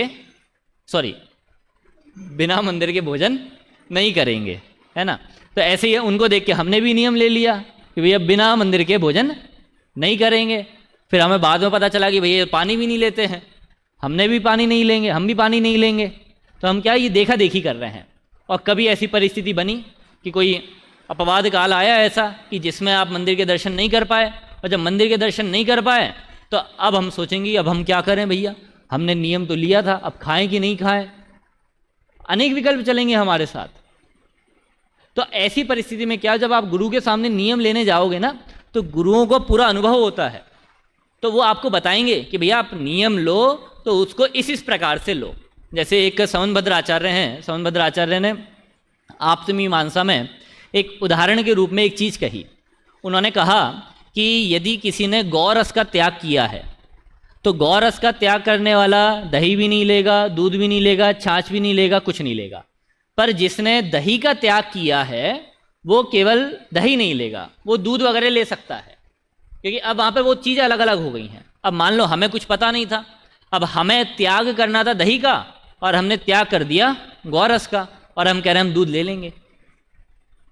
के भोजन नहीं करेंगे, है ना। तो ऐसे ही उनको देख के हमने भी नियम ले लिया कि भैया बिना मंदिर के भोजन नहीं करेंगे। फिर हमें बाद में पता चला कि भैया पानी भी नहीं लेते हैं, हमने भी पानी नहीं लेंगे, हम भी पानी नहीं लेंगे। तो हम क्या ये देखा देखी कर रहे हैं। और कभी ऐसी परिस्थिति बनी कि कोई अपवाद काल आया ऐसा कि जिसमें आप मंदिर के दर्शन नहीं कर पाए, और जब मंदिर के दर्शन नहीं कर पाए तो अब हम सोचेंगे अब हम क्या करें भैया, हमने नियम तो लिया था, अब खाएं कि नहीं खाएं। अनेक विकल्प चलेंगे हमारे साथ। तो ऐसी परिस्थिति में क्या, जब आप गुरु के सामने नियम लेने जाओगे ना, तो गुरुओं को पूरा अनुभव होता है, तो वो आपको बताएंगे कि भैया आप नियम लो तो उसको इस प्रकार से लो। जैसे एक संवतभद्र आचार्य हैं, संवतभद्र आचार्य ने आप्तमीमांसा में एक उदाहरण के रूप में एक चीज़ कही। उन्होंने कहा कि यदि किसी ने गौरस का त्याग किया है, तो गौरस का त्याग करने वाला दही भी नहीं लेगा, दूध भी नहीं लेगा, छाछ भी नहीं लेगा, कुछ नहीं लेगा। पर जिसने दही का त्याग किया है वो केवल दही नहीं लेगा, वो दूध वगैरह ले सकता है, क्योंकि अब वहाँ पे वो चीज़ें अलग अलग हो गई हैं। अब मान लो हमें कुछ पता नहीं था, अब हमें त्याग करना था दही का और हमने त्याग कर दिया गौरस का, और हम कह रहे हैं हम दूध ले लेंगे।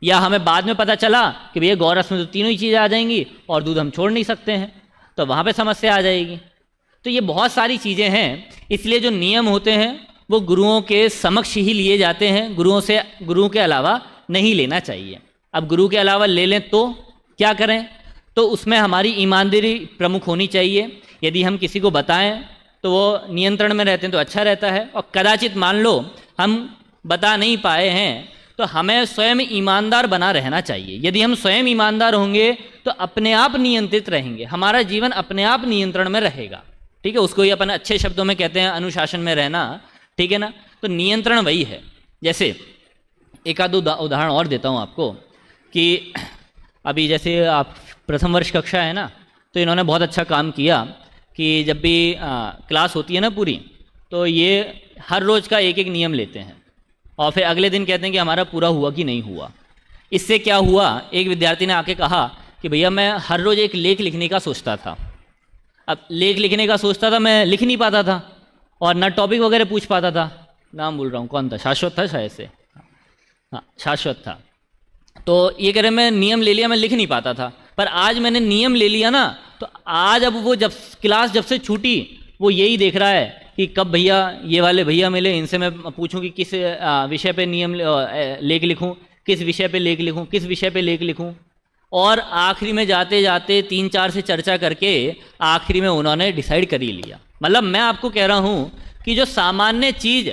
या हमें बाद में पता चला कि भैया गौरस में तो तीनों ही चीज़ें आ जाएंगी और दूध हम छोड़ नहीं सकते हैं, तो वहाँ पे समस्या आ जाएगी। तो ये बहुत सारी चीज़ें हैं, इसलिए जो नियम होते हैं वो गुरुओं के समक्ष ही लिए जाते हैं, गुरुओं के अलावा नहीं लेना चाहिए। अब गुरु के अलावा ले लें तो क्या करें, तो उसमें हमारी ईमानदारी प्रमुख होनी चाहिए। यदि हम किसी को बताएं तो वो नियंत्रण में रहते हैं तो अच्छा रहता है, और कदाचित मान लो हम बता नहीं पाए हैं तो हमें स्वयं ईमानदार बना रहना चाहिए। यदि हम स्वयं ईमानदार होंगे तो अपने आप नियंत्रित रहेंगे, हमारा जीवन अपने आप नियंत्रण में रहेगा। ठीक है, उसको ही अपन अच्छे शब्दों में कहते हैं अनुशासन में रहना, ठीक है ना। तो नियंत्रण वही है। जैसे एक आध उदाहरण और देता हूँ आपको कि अभी जैसे आप प्रथम वर्ष कक्षा है ना, तो इन्होंने बहुत अच्छा काम किया कि जब भी क्लास होती है ना पूरी, तो ये हर रोज़ का एक एक नियम लेते हैं और फिर अगले दिन कहते हैं कि हमारा पूरा हुआ कि नहीं हुआ। इससे क्या हुआ, एक विद्यार्थी ने आके कहा कि भैया मैं हर रोज़ एक लेख लिखने का सोचता था, अब लेख लिखने का सोचता था, मैं लिख नहीं पाता था और ना टॉपिक वगैरह पूछ पाता था। नाम भूल रहा हूँ, कौन था, शाश्वत था शायद से, हाँ शाश्वत था। तो ये कह रहे मैं नियम ले लिया, मैं लिख नहीं पाता था, पर आज मैंने नियम ले लिया ना, तो आज अब वो जब क्लास जब से छूटी वो यही देख रहा है कि कब भैया ये वाले भैया मिले, इनसे मैं पूछूं कि किस विषय पे नियम लेख लिखूं, किस विषय पे लेख लिखूं, किस विषय पे लेख लिखूं। और आखिरी में जाते जाते 3-4 से चर्चा करके आखिरी में उन्होंने डिसाइड कर ही लिया। मतलब मैं आपको कह रहा हूँ कि जो सामान्य चीज़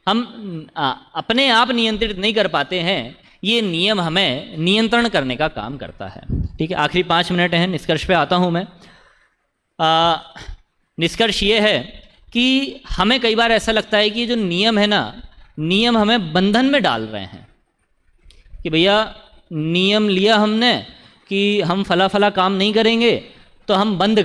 हम अपने आप नियंत्रित नहीं कर पाते हैं, ये नियम हमें नियंत्रण करने का काम करता है। ठीक है, आखिरी 5 मिनट हैं, निष्कर्ष पे आता हूँ मैं। निष्कर्ष ये है कि हमें कई बार ऐसा लगता है कि ये जो नियम है ना, नियम हमें बंधन में डाल रहे हैं कि भैया नियम लिया हमने कि हम फला फला काम नहीं करेंगे तो हम बंध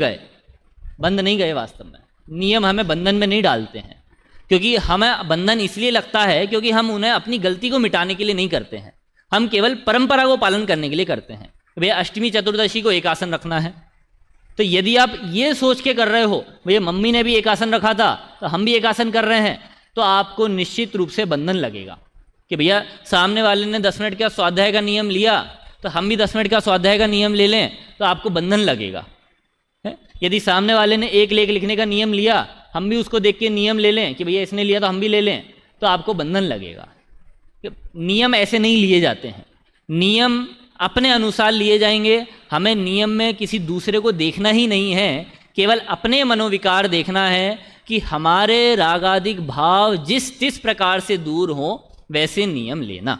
नहीं गए। वास्तव में नियम हमें बंधन में नहीं डालते हैं, क्योंकि हमें बंधन इसलिए लगता है क्योंकि हम उन्हें अपनी गलती को मिटाने के लिए नहीं करते हैं, हम केवल परंपरा को पालन करने के लिए करते हैं। भैया अष्टमी चतुर्दशी को एक आसन रखना है, तो यदि आप ये सोच के कर रहे हो भैया मम्मी ने भी एक आसन रखा था तो हम भी एक आसन कर रहे हैं, तो आपको निश्चित रूप से बंधन लगेगा कि भैया सामने वाले ने 10 मिनट का स्वाध्याय का नियम लिया तो हम भी 10 मिनट का स्वाध्याय का नियम ले लें, तो आपको बंधन लगेगा। यदि सामने वाले ने एक लेख लिखने का नियम लिया, हम भी उसको देख के नियम ले लें कि भैया इसने लिया तो हम भी ले लें, तो आपको बंधन लगेगा। नियम ऐसे नहीं लिए जाते हैं, नियम अपने अनुसार लिए जाएंगे। हमें नियम में किसी दूसरे को देखना ही नहीं है, केवल अपने मनोविकार देखना है कि हमारे रागादिक भाव जिस प्रकार से दूर हो वैसे नियम लेना।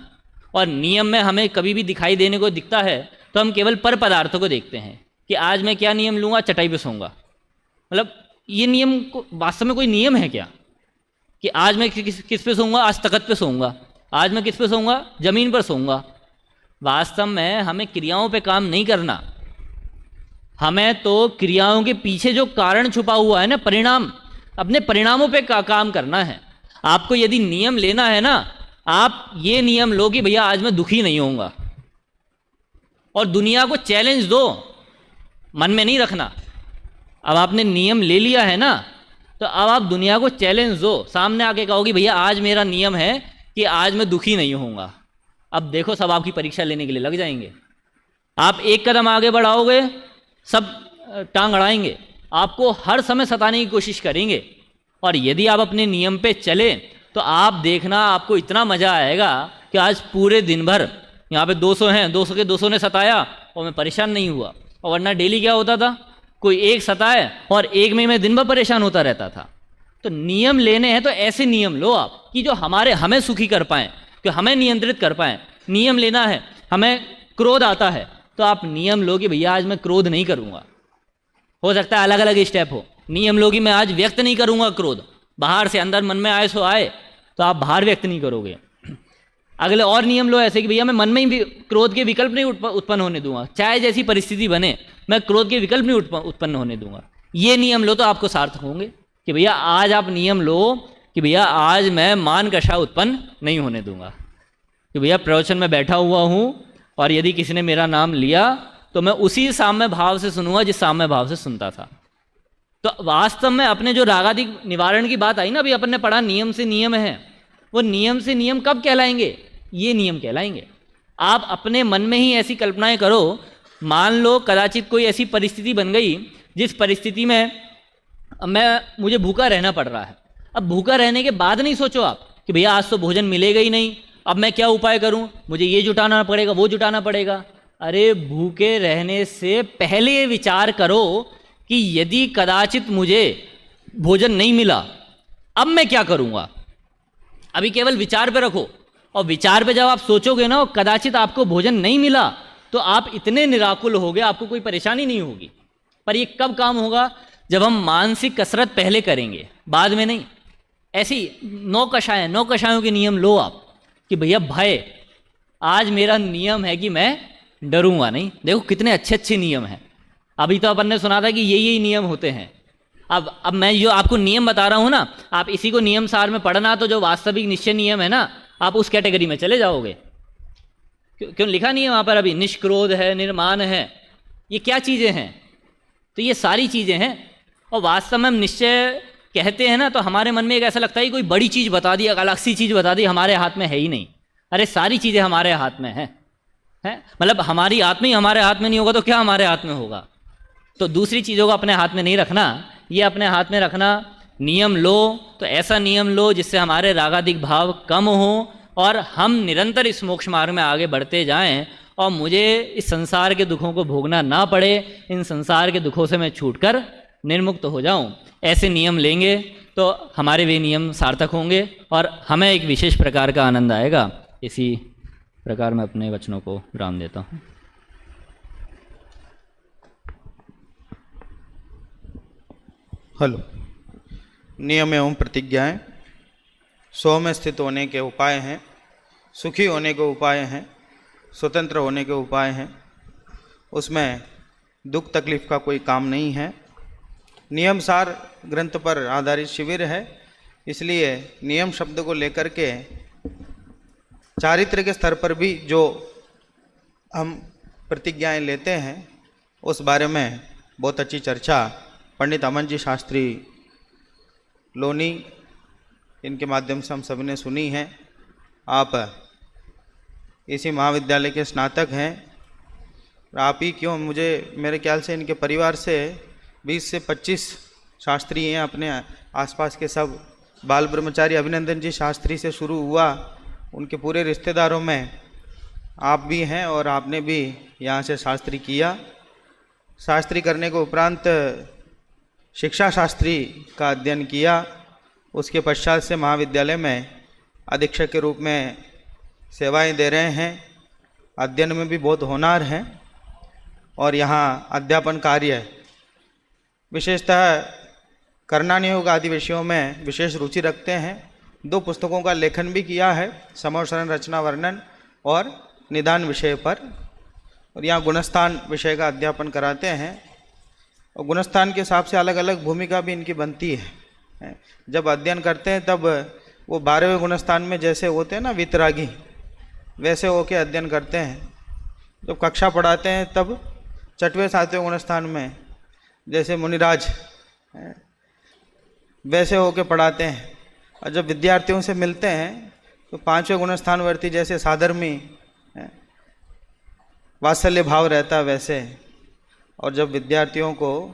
और नियम में हमें कभी भी दिखाई देने को दिखता है तो हम केवल पर पदार्थों को देखते हैं कि आज मैं क्या नियम लूँगा, चटाई पे सोऊंगा। मतलब ये नियम को वास्तव में कोई नियम है क्या कि आज मैं किस पे सोऊंगा, आज तख्त पे सोऊंगा, आज मैं किस पे सोऊंगा, ज़मीन पर सोऊंगा। वास्तव में हमें क्रियाओं पे काम नहीं करना, हमें तो क्रियाओं के पीछे जो कारण छुपा हुआ है ना, परिणाम, अपने परिणामों पे काम करना है। आपको यदि नियम लेना है ना, आप ये नियम लो कि भैया आज मैं दुखी नहीं होऊंगा, और दुनिया को चैलेंज दो, मन में नहीं रखना। अब आपने नियम ले लिया है ना, तो अब आप दुनिया को चैलेंज दो, सामने आके कहो कि भैया आज मेरा नियम है कि आज मैं दुखी नहीं होऊंगा। अब देखो सब आपकी परीक्षा लेने के लिए लग जाएंगे। आप एक कदम आगे बढ़ाओगे, सब टांग अड़ाएंगे, आपको हर समय सताने की कोशिश करेंगे। और यदि आप अपने नियम पे चले तो आप देखना, आपको इतना मज़ा आएगा कि आज पूरे दिन भर यहाँ पे 200 हैं, 200 के 200 ने सताया और मैं परेशान नहीं हुआ। और वरना डेली क्या होता था, कोई एक सताए और एक में मैं दिन भर परेशान होता रहता था। तो नियम लेने हैं तो ऐसे नियम लो आप कि जो हमें सुखी कर पाएँ, कि हमें नियंत्रित कर पाएँ। नियम लेना है, हमें क्रोध आता है तो आप नियम लो कि भैया आज मैं क्रोध नहीं करूँगा। हो सकता है अलग अलग स्टेप हो। नियम लो कि मैं आज व्यक्त नहीं करूँगा क्रोध, बाहर से अंदर मन में आए सो आए, तो आप बाहर व्यक्त नहीं करोगे। अगले और नियम लो ऐसे कि भैया मैं मन में ही क्रोध के विकल्प नहीं उत्पन्न होने दूंगा, चाहे जैसी परिस्थिति बने मैं क्रोध के विकल्प नहीं उत्पन्न होने दूंगा। ये नियम लो तो आपको सार्थक होंगे कि भैया आज आप नियम लो कि भैया आज मैं मान कषाय उत्पन्न नहीं होने दूंगा, कि भैया प्रवचन में बैठा हुआ हूँ और यदि किसी ने मेरा नाम लिया तो मैं उसी साम्य भाव से सुनूंगा जिस साम्य भाव से सुनता था। तो वास्तव में अपने जो रागादिक निवारण की बात आई ना, अभी अपन ने पढ़ा नियम से नियम है, वो नियम से नियम कब कहलाएंगे, ये नियम कहलाएंगे। आप अपने मन में ही ऐसी कल्पनाएं करो, मान लो कदाचित कोई ऐसी परिस्थिति बन गई जिस परिस्थिति में मुझे भूखा रहना पड़ रहा है। अब भूखा रहने के बाद नहीं सोचो आप कि भैया आज तो भोजन मिलेगा ही नहीं, अब मैं क्या उपाय करूं, मुझे ये जुटाना पड़ेगा वो जुटाना पड़ेगा। अरे भूखे रहने से पहले ये विचार करो कि यदि कदाचित मुझे भोजन नहीं मिला अब मैं क्या करूंगा। अभी केवल विचार पे रखो, और विचार पे जब आप सोचोगे ना कदाचित आपको भोजन नहीं मिला तो आप इतने निराकुल होगे, आपको कोई परेशानी नहीं होगी। पर ये कब काम होगा, जब हम मानसिक कसरत पहले करेंगे, बाद में नहीं। ऐसी 9 कषायों के नियम लो आप कि भैया भय, आज मेरा नियम है कि मैं डरूंगा नहीं। देखो कितने अच्छे अच्छे नियम हैं। अभी तो अपन ने सुना था कि यही नियम होते हैं। अब मैं जो आपको नियम बता रहा हूँ ना, आप इसी को नियम सार में पढ़ना, तो जो वास्तविक निश्चय नियम है ना, आप उस कैटेगरी में चले जाओगे। क्यों लिखा नहीं है वहाँ पर अभी, निष्क्रोध है, निर्माण है, ये क्या चीज़ें हैं, तो ये सारी चीज़ें हैं। और वास्तव में हम निश्चय कहते हैं ना तो हमारे मन में एक ऐसा लगता है कि कोई बड़ी चीज़ बता दी, अलग सी चीज़ बता दी, हमारे हाथ में है ही नहीं। अरे सारी चीज़ें हमारे हाथ में हैं, मतलब हमारी आत्मा ही हमारे हाथ में नहीं होगा तो क्या हमारे हाथ में होगा। तो दूसरी चीज़ों को अपने हाथ में नहीं रखना, ये अपने हाथ में रखना। नियम लो तो ऐसा नियम लो जिससे हमारे रागादिक भाव कम हो और हम निरंतर इस मोक्ष मार्ग में आगे बढ़ते जाएं, और मुझे इस संसार के दुखों को भोगना ना पड़े, इन संसार के दुखों से मैं छूटकर निर्मुक्त हो जाऊं। ऐसे नियम लेंगे तो हमारे वे नियम सार्थक होंगे और हमें एक विशेष प्रकार का आनंद आएगा। इसी प्रकार मैं अपने वचनों को विराम देता हूँ। हेलो। नियम एवं प्रतिज्ञाएं स्व में स्थित होने के उपाय हैं, सुखी होने के उपाय हैं, स्वतंत्र होने के उपाय हैं। उसमें दुख तकलीफ का कोई काम नहीं है। नियम सार ग्रंथ पर आधारित शिविर है, इसलिए नियम शब्द को लेकर के चारित्र के स्तर पर भी जो हम प्रतिज्ञाएं लेते हैं उस बारे में बहुत अच्छी चर्चा पंडित अमन जी शास्त्री लोनी, इनके माध्यम से हम सभी ने सुनी है। आप इसी महाविद्यालय के स्नातक हैं। आप ही क्यों, मुझे मेरे ख्याल से इनके परिवार से 20 से 25 शास्त्री हैं। अपने आसपास के सब बाल ब्रह्मचारी अभिनंदन जी शास्त्री से शुरू हुआ, उनके पूरे रिश्तेदारों में आप भी हैं और आपने भी यहाँ से शास्त्री किया। शास्त्री करने के उपरांत शिक्षा शास्त्री का अध्ययन किया। उसके पश्चात से महाविद्यालय में अधीक्षक के रूप में सेवाएं दे रहे हैं। अध्ययन में भी बहुत होनहार हैं और यहाँ अध्यापन कार्य विशेषतः करणानि योग आदि विषयों में विशेष रुचि रखते हैं। 2 पुस्तकों का लेखन भी किया है, समवसरण रचना वर्णन और निदान विषय पर, और यहाँ गुणस्थान विषय का अध्यापन कराते हैं। और गुणस्थान के हिसाब से अलग अलग भूमिका भी इनकी बनती है। जब अध्ययन करते हैं तब वो 12वें गुणस्थान में जैसे होते हैं ना वितरागी, वैसे होके अध्ययन करते हैं। जब कक्षा पढ़ाते हैं तब 6वें 7वें गुणस्थान में जैसे मुनिराज हैं, वैसे होके पढ़ाते हैं। और जब विद्यार्थियों से मिलते हैं तो 5वें गुणस्थानवर्ती जैसे साधर्मी हैं, वात्सल्य भाव रहता है वैसे। और जब विद्यार्थियों को